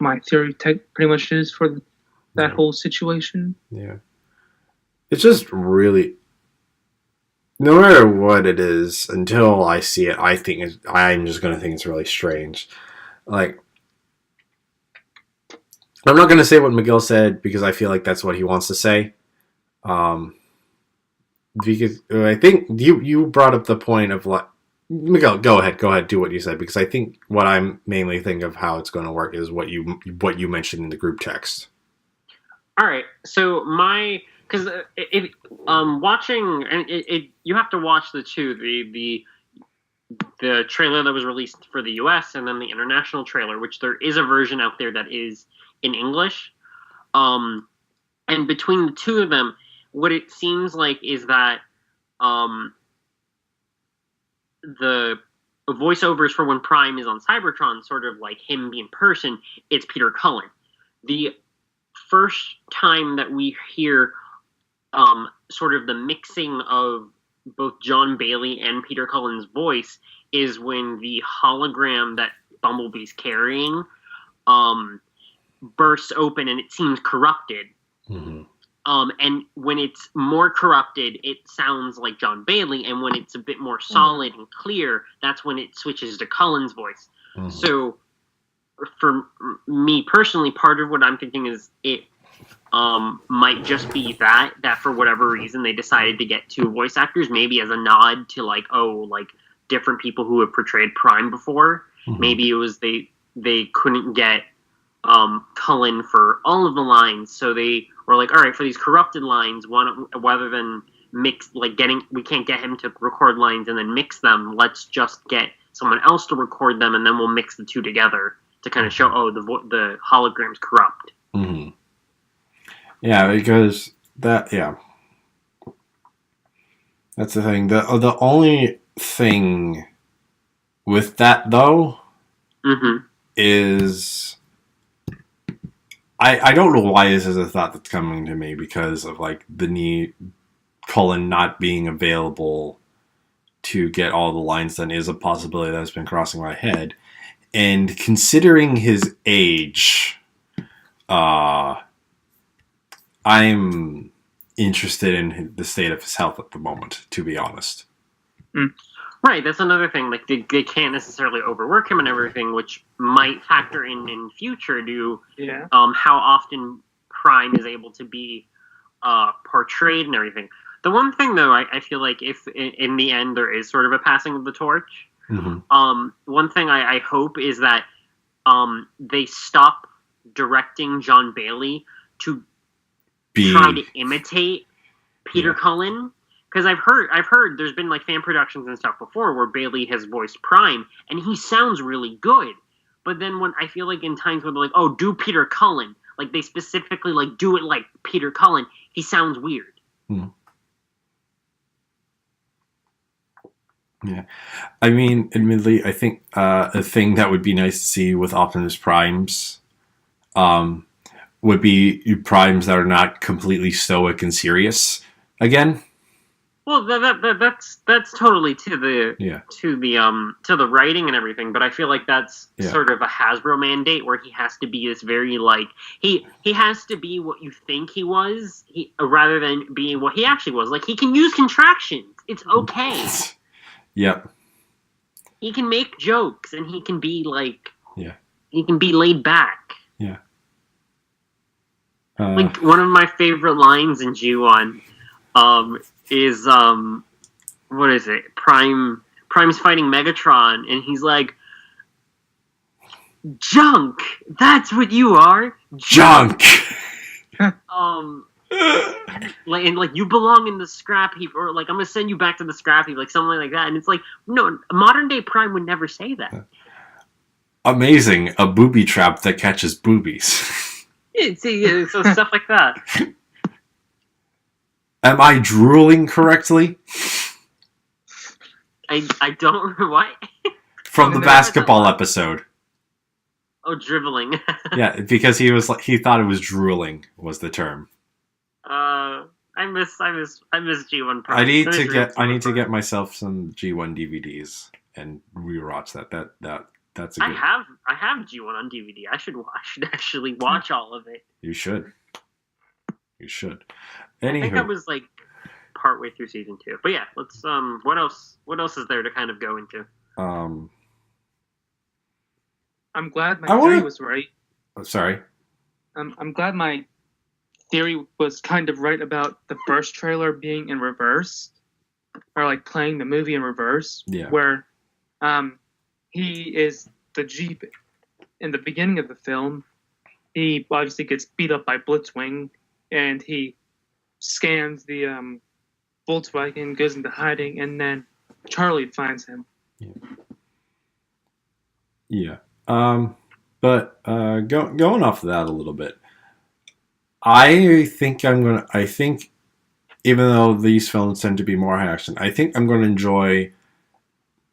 my theory pretty much is for that whole situation. Yeah. It's just really, no matter what it is, until I see it, I'm just going to think it's really strange. I'm not going to say what Miguel said because I feel like that's what he wants to say. Because I think you brought up the point of Miguel, go ahead, do what you said, because I think what I'm mainly thinking of how it's going to work is what you mentioned in the group text. All right, so because watching, and you have to watch the two, the trailer that was released for the US and then the international trailer, which there is a version out there that is in English. And between the two of them, what it seems like is that the voiceovers for when Prime is on Cybertron, sort of like him in person, it's Peter Cullen. The first time that we hear sort of the mixing of both John Bailey and Peter Cullen's voice is when the hologram that Bumblebee's carrying bursts open and it seems corrupted. Mm-hmm. And when it's more corrupted, it sounds like John Bailey, and when it's a bit more solid and clear, that's when it switches to Cullen's voice. Mm-hmm. So, for me personally, part of what I'm thinking is it might just be that for whatever reason they decided to get two voice actors, maybe as a nod to different people who have portrayed Prime before. Mm-hmm. Maybe it was they couldn't get Cullen for all of the lines, so they were like, all right, for these corrupted lines, rather than mix, we can't get him to record lines and then mix them, let's just get someone else to record them, and then we'll mix the two together to kind of show, the hologram's corrupt. Mm-hmm. Yeah, because that's the thing. The only thing with that, though, mm-hmm. is I don't know why this is a thought that's coming to me, because of the need, Cullen not being available to get all the lines done is a possibility that's been crossing my head. And considering his age, I'm interested in the state of his health at the moment, to be honest. Mm. Right, that's another thing. They can't necessarily overwork him and everything, which might factor in future to how often Prime is able to be portrayed and everything. The one thing, though, I feel like if in the end there is sort of a passing of the torch, mm-hmm. One thing I hope is that they stop directing John Bailey to try to imitate Peter Cullen. Because I've heard there's been fan productions and stuff before where Bailey has voiced Prime, and he sounds really good. But then when I feel like in times when they're like, oh, do Peter Cullen, like they specifically like do it like Peter Cullen, he sounds weird. Yeah, I mean, admittedly, I think a thing that would be nice to see with Optimus Primes would be Primes that are not completely stoic and serious again. Well, that's totally to the writing and everything, but I feel like that's sort of a Hasbro mandate where he has to be this very like he has to be what you think he was, rather than being what he actually was. Like he can use contractions. It's okay. Yep. He can make jokes and he can be like he can be laid back. Yeah. Like one of my favorite lines in G1 is what is it? Prime's fighting Megatron and he's like, "Junk! That's what you are! Junk!" Like you belong in the scrap heap, or like I'm gonna send you back to the scrap heap, like something like that. And it's like, no, modern day Prime would never say that. Amazing, a booby trap that catches boobies. So stuff like that. Am I drooling correctly? I don't what? From the basketball episode. Oh, dribbling. Yeah, because he thought it was drooling was the term. I miss G1 Prime. I need to get myself some G1 DVDs and rewatch that. That's a good... I have G1 on DVD. I should actually watch all of it. You should. Anywho. I think I was like partway through season 2. But yeah, let's what else is there to kind of go into? I'm glad my theory was right. Oh, sorry. I'm glad my theory was kind of right about the first trailer being in reverse, or like playing the movie in reverse. Yeah. Where he is the Jeep in the beginning of the film. He obviously gets beat up by Blitzwing, and he scans the Volkswagen, goes into hiding, and then Charlie finds him. Yeah. But going off of that a little bit, I think even though these films tend to be more action, I think I'm going to enjoy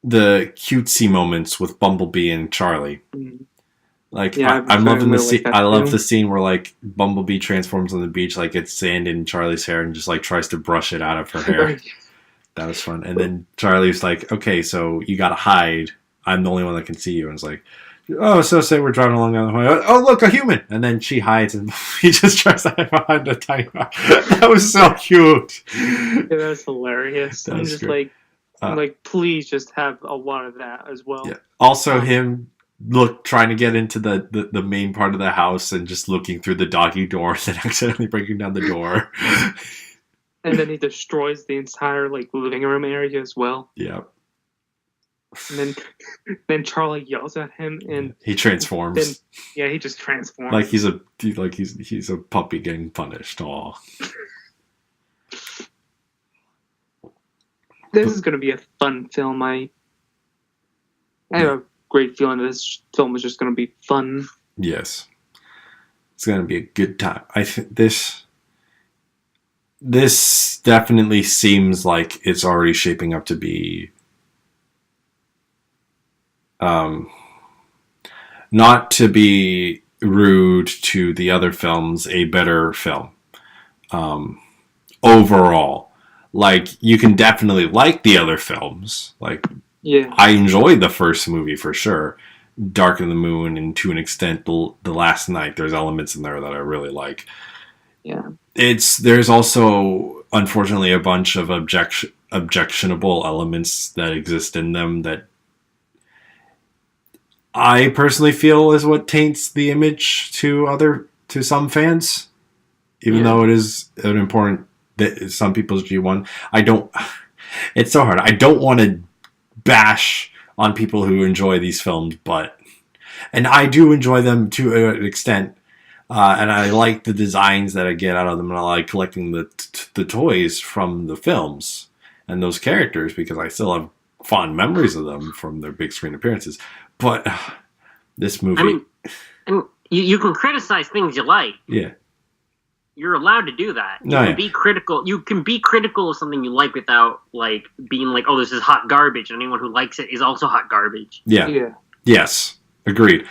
the cutesy moments with Bumblebee and Charlie. Mm-hmm. Like, yeah, I'm loving the scene. Like I love the scene where like Bumblebee transforms on the beach, like gets sand in Charlie's hair and just like tries to brush it out of her hair. That was fun. And then Charlie's like, "Okay, so you gotta hide. I'm the only one that can see you." And it's like, "Oh, so say we're driving along down the highway. Oh, look, a human!" And then she hides, and he just tries to hide behind a tiny rock. That was so cute. Yeah, that was hilarious. That I'm was just great. like, please just have a lot of that as well. Yeah. Also, him trying to get into the main part of the house and just looking through the doggy door and accidentally breaking down the door. And then he destroys the entire like living room area as well. Yeah. And then Charlie yells at him, and he transforms. He just transforms. Like he's a puppy getting punished. Aw. This is going to be a fun film. I have a great feeling this film is just going to be fun. Yes, it's going to be a good time. I think this definitely seems like it's already shaping up to be. Not to be rude to the other films, a better film. Overall, like you can definitely like the other films. Like, yeah, I enjoyed the first movie for sure. Dark of the Moon, and to an extent, the Last Night. There's elements in there that I really like. Yeah, there's also unfortunately a bunch of objectionable elements that exist in them that I personally feel is what taints the image to some fans, even though it is an important some people's G1. It's so hard. I don't want to bash on people who enjoy these films, and I do enjoy them to an extent, and I like the designs that I get out of them, and I like collecting the toys from the films and those characters because I still have fond memories of them from their big screen appearances. But this movie. I mean, and you can criticize things you like. Yeah. You're allowed to do that. You can be critical. You can be critical of something you like without like being like, "Oh, this is hot garbage," and anyone who likes it is also hot garbage. Yeah. Yes. Agreed.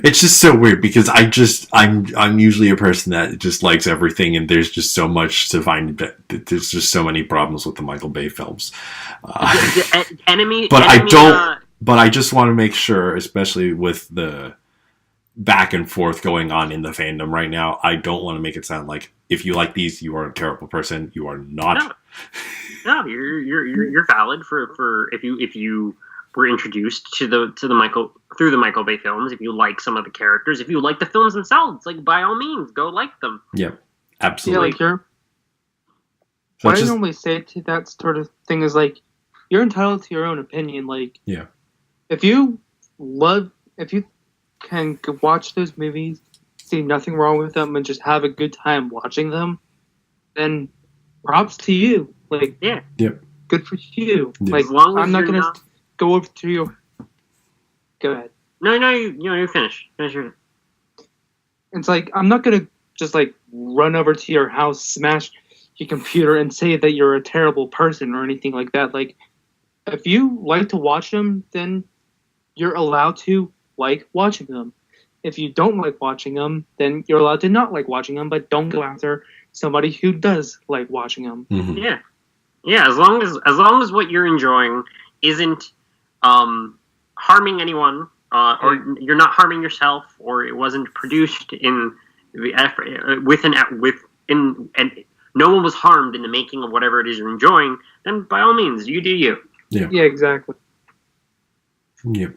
It's just so weird because I'm usually a person that just likes everything, and there's just so much to find. There's just so many problems with the Michael Bay films. But I just want to make sure, especially with the back and forth going on in the fandom right now, I don't want to make it sound like if you like these, you are a terrible person. You are not. No, you're valid for if you were introduced to the Michael Bay films. If you like some of the characters, if you like the films themselves, like by all means, go like them. Yeah, absolutely. Yeah, like what I normally say to that sort of thing is like, you're entitled to your own opinion. Like, yeah, if you can watch those movies, see nothing wrong with them, and just have a good time watching them, then props to you. Like, good for you. Yeah. Like, I'm not gonna go over to you. Go ahead. No, you finish. Finish your. It's like, I'm not gonna just like run over to your house, smash your computer, and say that you're a terrible person or anything like that. Like, if you like to watch them, then you're allowed to like watching them. If you don't like watching them, then you're allowed to not like watching them, but don't go after somebody who does like watching them. Mm-hmm. Yeah. As long as what you're enjoying isn't harming anyone, or you're not harming yourself, or it wasn't produced in the effort and no one was harmed in the making of whatever it is you're enjoying, then by all means, you do you. Yeah. Yeah. Exactly. Yeah.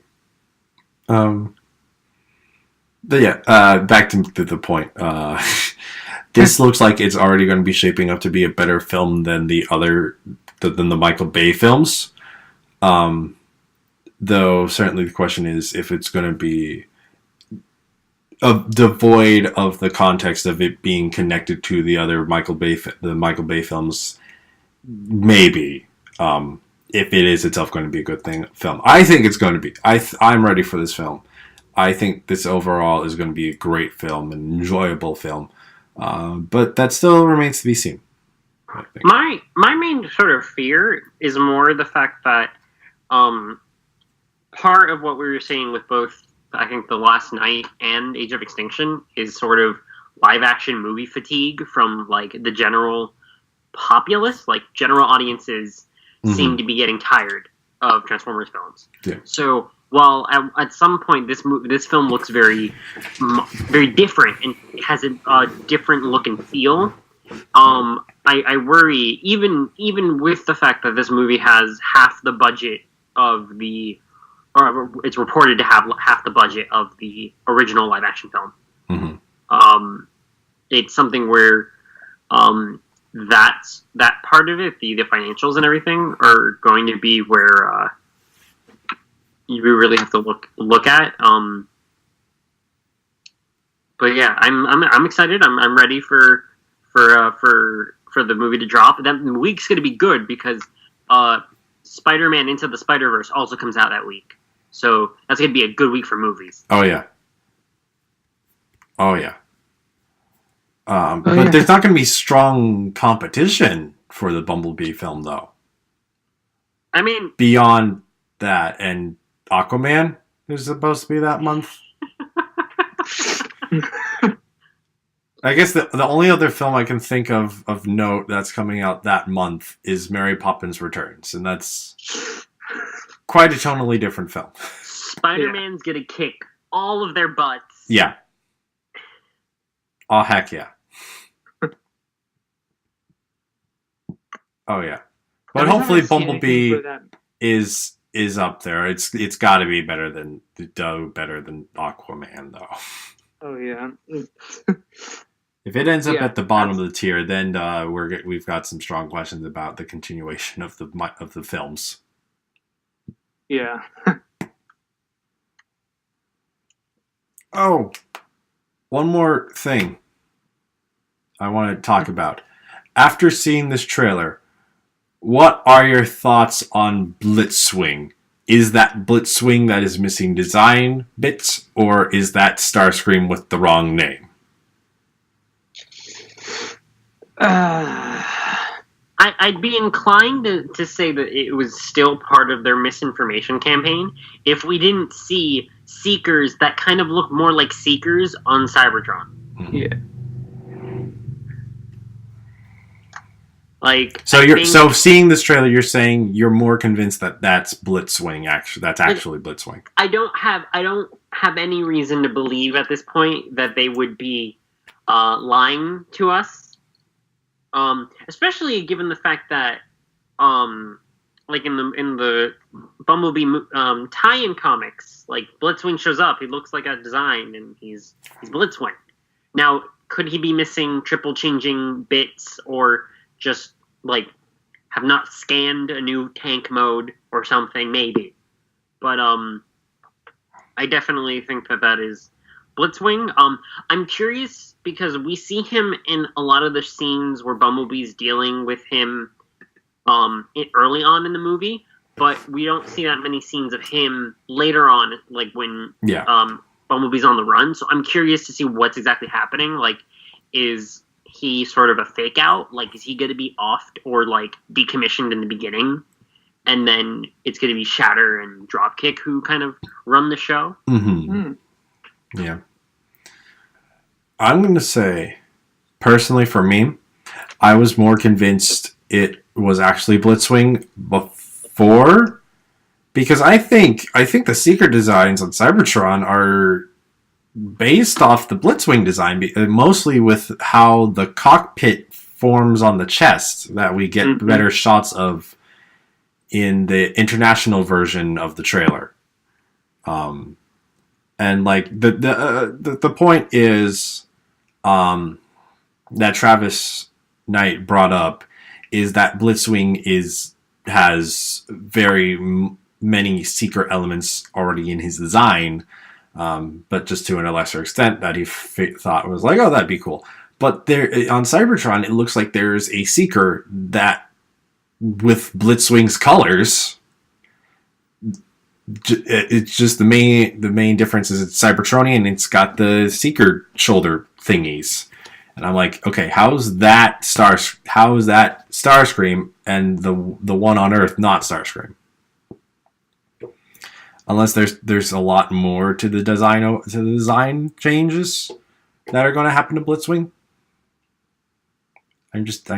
But yeah, back to the point. This looks like it's already going to be shaping up to be a better film than the Michael Bay films. Though certainly the question is if it's going to be devoid of the context of it being connected to the other Michael Bay films. Maybe. If it is itself going to be a good film. I think it's going to be. I'm ready for this film. I think this overall is going to be a great film, an enjoyable film. But that still remains to be seen. My main sort of fear is more the fact that part of what we were seeing with both, I think, The Last Night and Age of Extinction is sort of live action movie fatigue from like the general populace, like general audiences. Seem to be getting tired of Transformers films. Yeah. So while at some point this film looks very, very different and has a different look and feel, I worry even with the fact that this movie has half the budget or it's reported to have half the budget of the original live action film. Mm-hmm. It's something where that part of it, the financials and everything, are going to be where you really have to look at. But yeah, I'm excited. I'm ready for the movie to drop. That week's going to be good because Spider-Man Into the Spider-Verse also comes out that week, so that's going to be a good week for movies. Oh yeah. But there's not going to be strong competition for the Bumblebee film, though. I mean, beyond that, and Aquaman is supposed to be that month. I guess the only other film I can think of note that's coming out that month is Mary Poppins Returns, and that's quite a tonally different film. Spider-Man's gonna kick all of their butts. Yeah. Oh, heck yeah. Oh yeah, but hopefully Bumblebee is up there. It's got to be better than Aquaman though. Oh yeah. If it ends up at the bottom of the tier, then we've got some strong questions about the continuation of the films. Yeah. Oh, one more thing I want to talk about. After seeing this trailer, what are your thoughts on Blitzwing, is that Blitzwing that is missing design bits, or is that Starscream with the wrong name? I'd be inclined to say that it was still part of their misinformation campaign if we didn't see Seekers that kind of look more like Seekers on Cybertron. Yeah. Like, so seeing this trailer, you're saying you're more convinced that that's Blitzwing. That's actually Blitzwing. I don't have any reason to believe at this point that they would be lying to us. Especially given the fact that, like in the Bumblebee tie-in comics, like Blitzwing shows up, he looks like a design, and he's Blitzwing. Now, could he be missing triple changing bits, or just like have not scanned a new tank mode or something? Maybe, but I definitely think that is Blitzwing. I'm curious because we see him in a lot of the scenes where Bumblebee's dealing with him early on in the movie, but we don't see that many scenes of him later on, like when Bumblebee's on the run. So I'm curious to see what's exactly happening. Like, is he sort of a fake out? Like, is he going to be offed or like decommissioned in the beginning, and then it's going to be Shatter and Dropkick who kind of run the show? Mm-hmm. Yeah. I'm going to say, personally for me, I was more convinced it was actually Blitzwing before, because I think the Seeker designs on Cybertron are based off the Blitzwing design, mostly with how the cockpit forms on the chest that we get better shots of in the international version of the trailer. And like the point is that Travis Knight brought up is that Blitzwing has very many Seeker elements already in his design, but just to a lesser extent that he thought was like, oh, that'd be cool. But there on Cybertron, it looks like there's a Seeker that with Blitzwing's colors. It's just the main difference is it's Cybertronian and it's got the Seeker shoulder thingies, and I'm like, okay, how's that Starscream and the one on Earth not Starscream? Unless there's a lot more to the design changes that are going to happen to Blitzwing. I'm just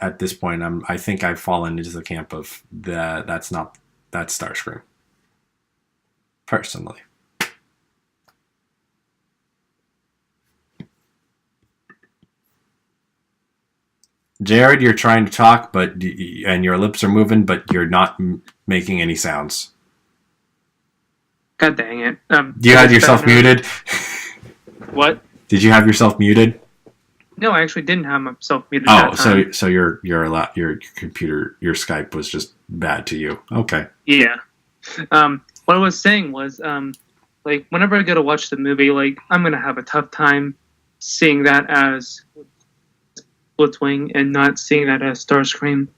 at this point I think I've fallen into the camp of that's Starscream. Personally. Jared, you're trying to talk, and your lips are moving, but you're not making any sounds. God dang it. You had yourself muted? What? Did you have yourself muted? No, I actually didn't have myself muted. Oh, so your computer, your Skype was just bad to you. Okay. Yeah. What I was saying was, like, whenever I go to watch the movie, like, I'm going to have a tough time seeing that as Blitzwing and not seeing that as Starscream.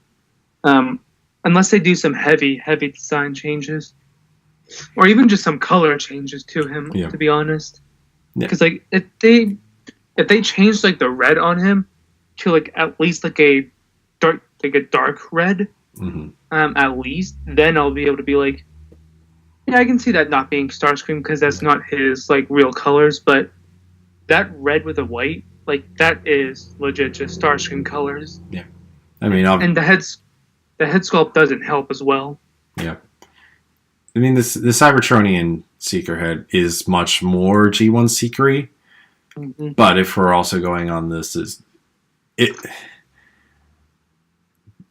Unless they do some heavy design changes. Or even just some color changes to him, to be honest. Because, like, if they change, like, the red on him to, like, at least, like, a dark red, at least, then I'll be able to be like, yeah, I can see that not being Starscream because that's not his like real colors, but that red with the white, like that is legit just Starscream colors. Yeah, I mean, and the head sculpt doesn't help as well. Yeah, I mean the Cybertronian Seeker head is much more G1 Seekery, but if we're also going on this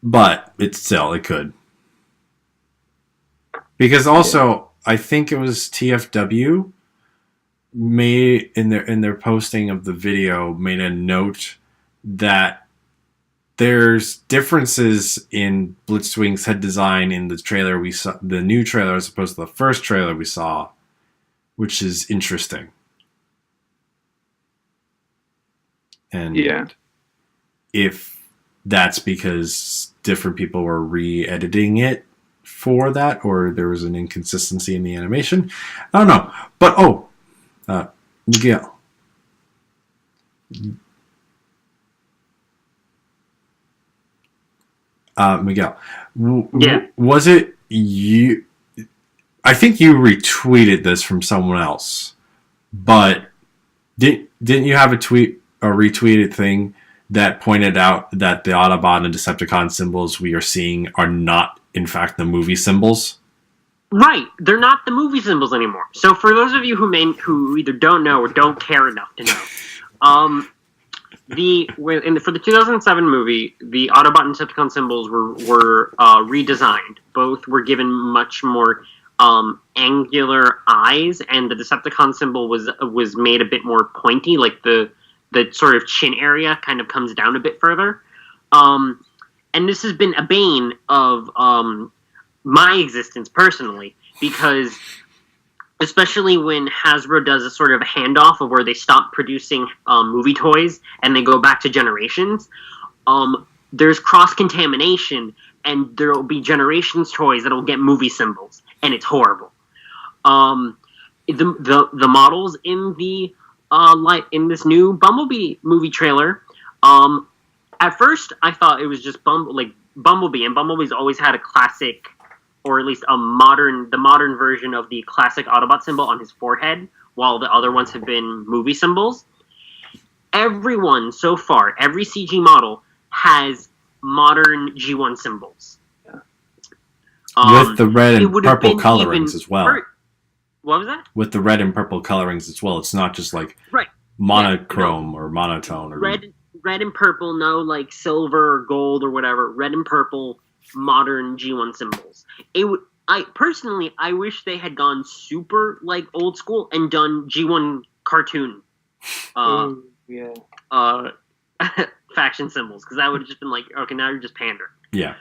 but it's still it could. Because also, I think it was TFW made in their posting of the video made a note that there's differences in Blitzwing's head design in the trailer we saw, the new trailer as opposed to the first trailer we saw, which is interesting. And if that's because different people were re-editing it for that, or there was an inconsistency in the animation. I don't know. But, Miguel. Miguel, was it you? I think you retweeted this from someone else, but didn't you have a tweet or retweeted thing that pointed out that the Autobot and Decepticon symbols we are seeing are not, in fact, the movie symbols? Right, they're not the movie symbols anymore. So for those of you who either don't know or don't care enough to know, for the 2007 movie, the Autobot and Decepticon symbols were redesigned. Both were given much more angular eyes, and the Decepticon symbol was made a bit more pointy, like the sort of chin area kind of comes down a bit further. And this has been a bane of my existence personally, because especially when Hasbro does a sort of handoff of where they stop producing movie toys and they go back to Generations, there's cross-contamination, and there will be Generations toys that will get movie symbols, and it's horrible. The models in the in this new Bumblebee movie trailer, at first I thought it was just Bumblebee, and Bumblebee's always had a classic, or at least the modern version of the classic Autobot symbol on his forehead, while the other ones have been movie symbols. Everyone so far, every CG model has modern G1 symbols. With the red and purple colorings as well. What was that? With the red and purple colorings as well. It's not just like monochrome or monotone. Or red and purple, no like silver or gold or whatever. Red and purple, modern G1 symbols. I wish they had gone super like old school and done G1 cartoon faction symbols, because that would have just been like, okay, now you're just pandering. Yeah.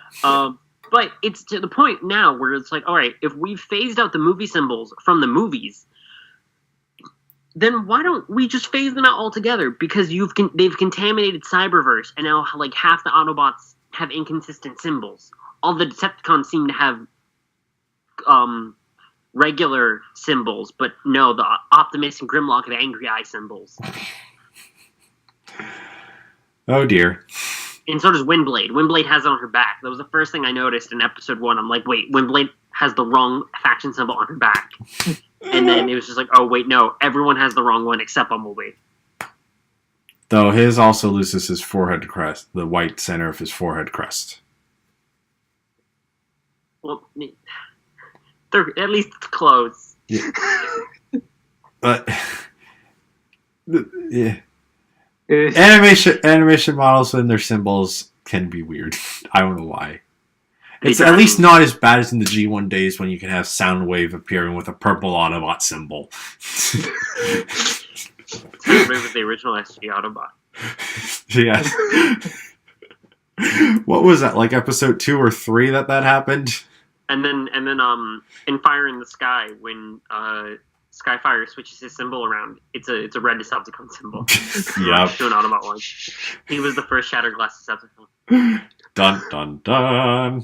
But it's to the point now where it's like, all right, if we've phased out the movie symbols from the movies, then why don't we just phase them out altogether? Because they've contaminated Cyberverse, and now like half the Autobots have inconsistent symbols. All the Decepticons seem to have regular symbols, but no, the Optimus and Grimlock have angry eye symbols. Oh dear. And so does Windblade. Windblade has it on her back. That was the first thing I noticed in episode 1. I'm like, wait, Windblade has the wrong faction symbol on her back. And then it was just like, oh wait, no, everyone has the wrong one except Bumblebee. Though his also loses his forehead crest, the white center of his forehead crest. Well, they're at least close. Yeah. But yeah. Animation models and their symbols can be weird. I don't know why. It's at least not as bad as in the G1 days when you can have Soundwave appearing with a purple Autobot symbol. Soundwave was the original SG Autobot. Yeah. What was that, like episode 2 or 3 that happened? And then in Fire in the Sky, when Skyfire switches his symbol around, it's a red Decepticon symbol. Yep. To an Autobot one. He was the first Shattered Glass Decepticon. Dun dun dun.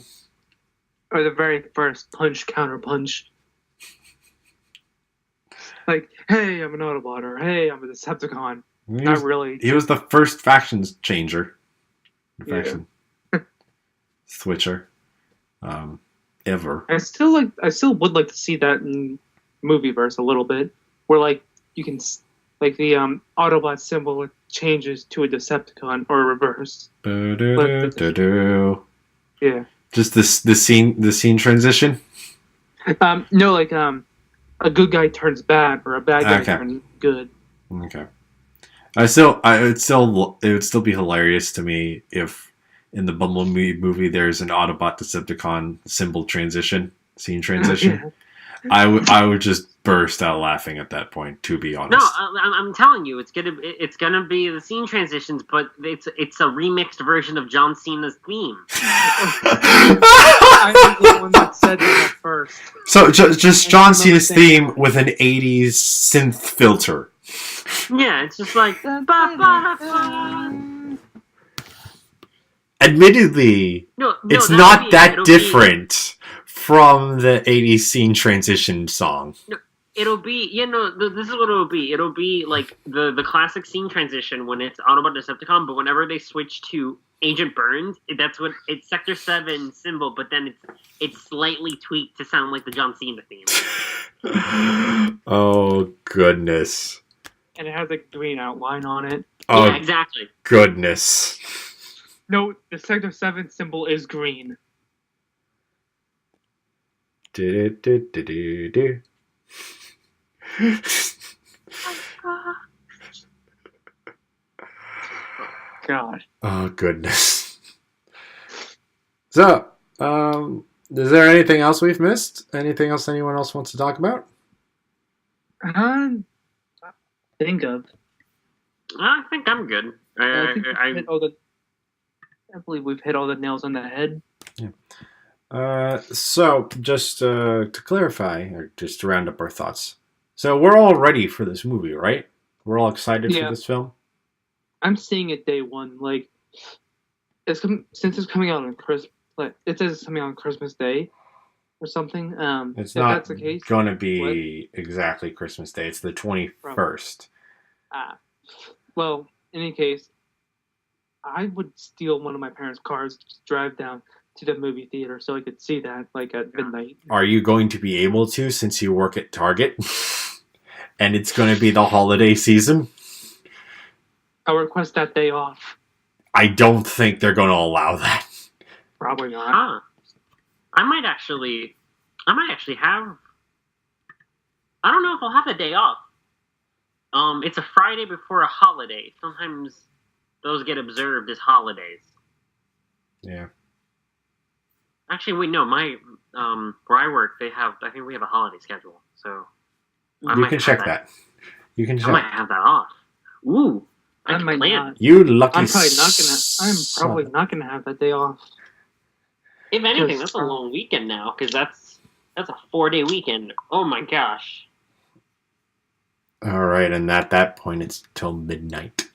Or the very first punch counter punch. Like, hey, I'm an Autobot, or hey, I'm a Decepticon. Not really. He was the first factions changer. Faction switcher. Ever. I still would like to see that in Movieverse a little bit, where like you can like the Autobot symbol changes to a Decepticon or reverse. Yeah. Just the scene transition. No, like a good guy turns bad or a bad guy turns good. Okay. It would still be hilarious to me if in the Bumblebee movie there's an Autobot Decepticon symbol scene transition. Yeah. I would just burst out laughing at that point, to be honest. No, I'm telling you, it's gonna be the scene transitions, but it's a remixed version of John Cena's theme. I think the one that said that first. So just John Cena's theme with an 80s synth filter. Yeah, it's just like. Admittedly, it's not that different from the 80s scene transition song. It'll be, this is what it'll be. It'll be like the classic scene transition when it's Autobot Decepticon, but whenever they switch to Agent Burns, that's what it's Sector 7 symbol, but then it's slightly tweaked to sound like the John Cena theme. Oh, goodness. And it has a green outline on it. Oh, yeah, exactly. Goodness. No, the Sector 7 symbol is green. Do. God. Oh, goodness. So, is there anything else we've missed? Anything else anyone else wants to talk about? Think of. I think I'm good. I believe we've hit all the nails on the head. Yeah. So, just to clarify, or just to round up our thoughts. So, we're all ready for this movie, right? We're all excited for this film? I'm seeing it day one. Like, since it's coming out on Christmas, it says it's coming out on Christmas Day or something. It's if not that's the case, going to be exactly Christmas Day. It's the 21st. Well, in any case, I would steal one of my parents' cars to drive down to the movie theater so I could see that, like, at midnight. Are you going to be able to, since you work at Target? And it's going to be the holiday season? I'll request that day off. I don't think they're going to allow that. Probably not. I might actually have... I don't know if I'll have the day off. It's a Friday before a holiday. Sometimes those get observed as holidays. Yeah. Actually, wait, no. My where I work, I think we have a holiday schedule. So you can check that. You can check. I might have that off. Ooh, I might not. You lucky. I'm probably not gonna have that day off. If anything, that's a long weekend now, because that's a 4-day weekend. Oh my gosh. All right, and at that point, it's till midnight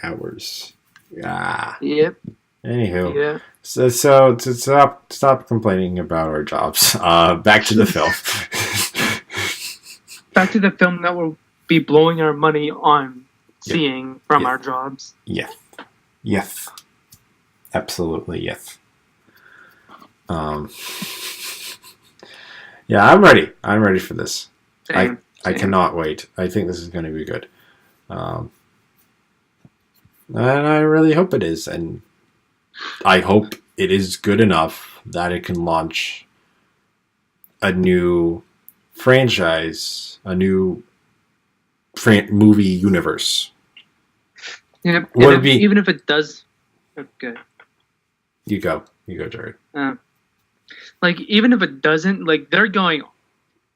hours. Yeah. Yep. Anywho, yeah. So to stop complaining about our jobs. Back to the film. Back to the film that we'll be blowing our money on seeing from our jobs. Yes. Absolutely, yes. Yeah, I'm ready. I'm ready for this. Same. I cannot wait. I think this is going to be good. And I really hope it is. And I hope it is good enough that it can launch a new franchise, a new movie universe. Yeah, even if it does... Okay. You go, Jared. Like, even if it doesn't, like,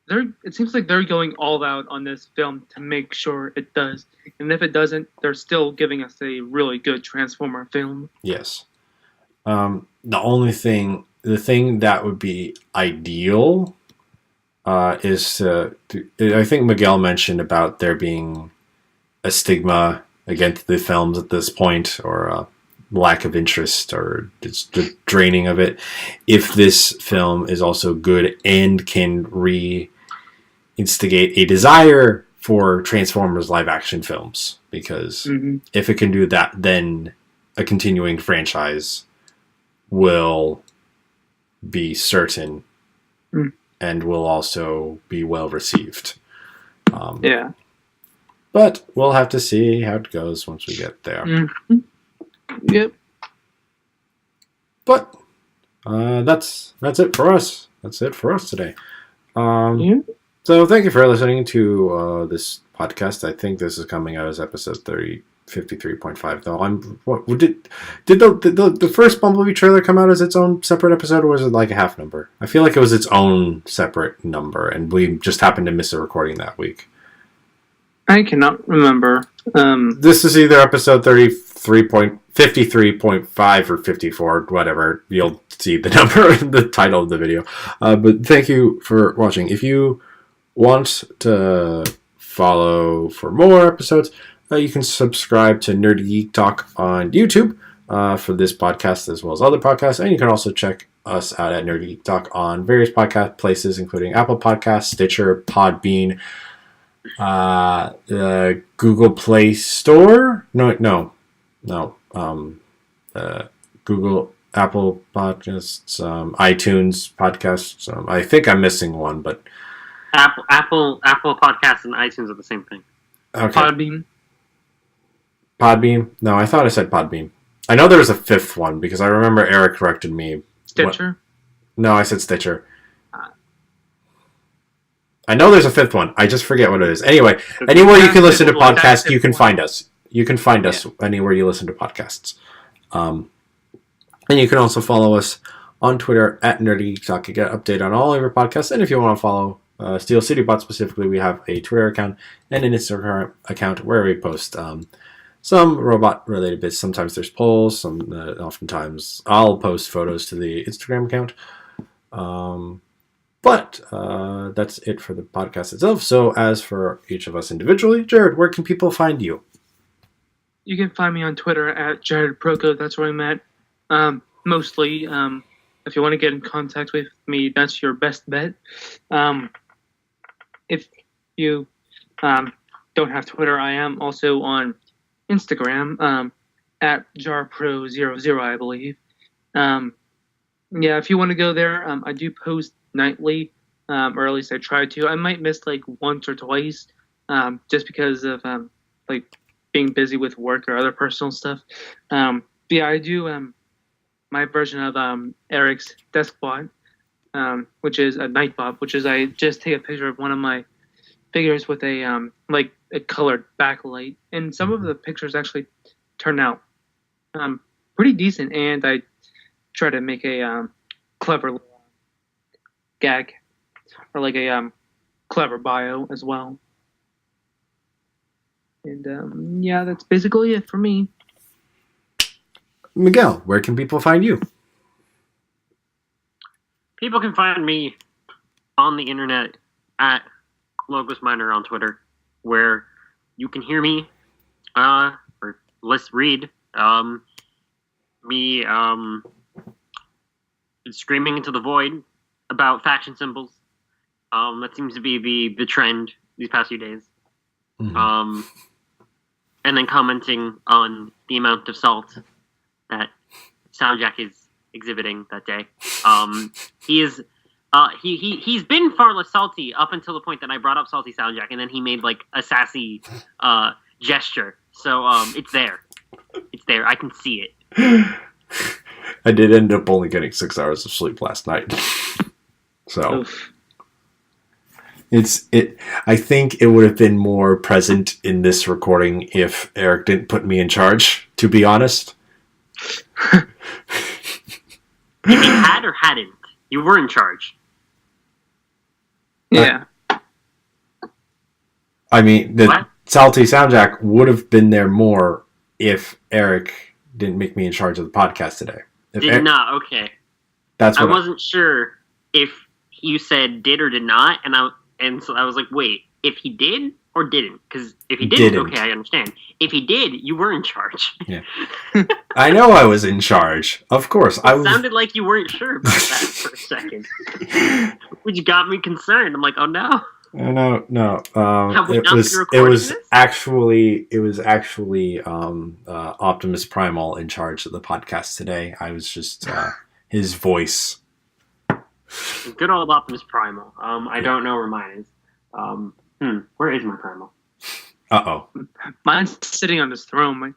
it seems like they're going all out on this film to make sure it does. And if it doesn't, they're still giving us a really good Transformer film. Yes. The thing that would be ideal is I think Miguel mentioned about there being a stigma against the films at this point, or lack of interest, or just the draining of it. If this film is also good and can reinstigate a desire for Transformers live action films, because if it can do that, then a continuing franchise will be certain and will also be well received. Yeah. But we'll have to see how it goes once we get there. Mm-hmm. Yep. But that's it for us. That's it for us today. So thank you for listening to this podcast. I think this is coming out as episode 53.5. Though did the first Bumblebee trailer come out as its own separate episode, or was it like a half number? I feel like it was its own separate number, and we just happened to miss a recording that week. I cannot remember. This is either episode 53.5 or 54, whatever. You'll see the number in the title of the video. But thank you for watching. If you want to follow for more episodes, you can subscribe to Nerdy Geek Talk on YouTube for this podcast as well as other podcasts. And you can also check us out at Nerdy Geek Talk on various podcast places, including Apple Podcasts, Stitcher, Podbean, the Google Play Store. No. Google, Apple Podcasts, iTunes Podcasts. I think I'm missing one, but Apple Podcasts and iTunes are the same thing. Okay. Podbean? No, I thought I said Podbean. I know there was a fifth one because I remember Eric corrected me. Stitcher? No, I said Stitcher. I know there's a fifth one. I just forget what it is. Anyway, anywhere you can listen to podcasts, you can find us. You can find us anywhere you listen to podcasts. And you can also follow us on Twitter at Nerdy Geek Talk to get an update on all of our podcasts. And if you want to follow Steel City Bot specifically, we have a Twitter account and an Instagram account where we post some robot-related bits. Sometimes there's polls. Oftentimes I'll post photos to the Instagram account. But that's it for the podcast itself. So as for each of us individually, Jared, where can people find you? You can find me on Twitter at JaredProco. That's where I'm at. Mostly, if you want to get in contact with me, that's your best bet. If you don't have Twitter, I am also on Instagram at JarPro00, I believe. If you want to go there, I do post nightly, or at least I try to. I might miss like once or twice, just because of like being busy with work or other personal stuff. I do my version of Eric's desk bot, which is a Nightbot, which is I just take a picture of one of my figures with a like a colored backlight, and some of the pictures actually turn out pretty decent, and I try to make a clever gag or like a clever bio as well. And that's basically it for me. Miguel, where can people find you? People can find me on the internet at Logos Miner on Twitter, where you can hear me or read me screaming into the void about faction symbols. That seems to be the trend these past few days. Mm-hmm. And then commenting on the amount of salt that SoundJack is exhibiting that day. He's been far less salty up until the point that I brought up salty SoundJack, and then he made like a sassy gesture. So it's there. It's there. I can see it. I did end up only getting 6 hours of sleep last night. So Oof. I think it would have been more present in this recording if Eric didn't put me in charge, to be honest. If he had or hadn't, you were in charge. Yeah. I mean, the Salty SoundJack would have been there more if Eric didn't make me in charge of the podcast today. Okay. That's what I wasn't sure if you said did or did not, and so I was like, wait, if he did or didn't? Because if he didn't, okay, I understand. If he did, you were in charge. Yeah. I know I was in charge. Of course. It sounded like you weren't sure about that for a second. Which got me concerned. I'm like, oh no. No. It was actually Optimus Primal in charge of the podcast today. I was just his voice. Good old Optimus Primal. I don't know where mine is. Where is my Primal? Uh-oh. Mine's sitting on his throne.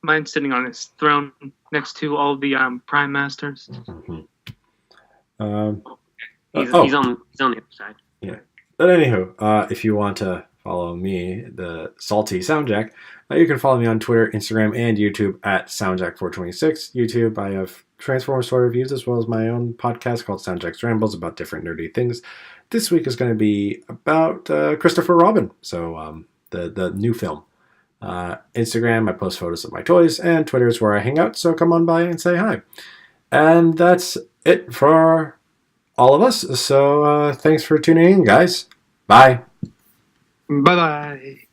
Mine's sitting on his throne next to all the Prime Masters. Mm-hmm. He's on the other side. Yeah. But anywho, if you want to follow me, the Salty SoundJack, you can follow me on Twitter, Instagram, and YouTube at SoundJack426. YouTube, I have Transformers toy reviews as well as my own podcast called SoundJack's Rambles about different nerdy things. This week is going to be about Christopher Robin, so the new film. Instagram, I post photos of my toys, and Twitter is where I hang out, so come on by and say hi. And that's it for all of us, so thanks for tuning in, guys. Bye. Bye-bye.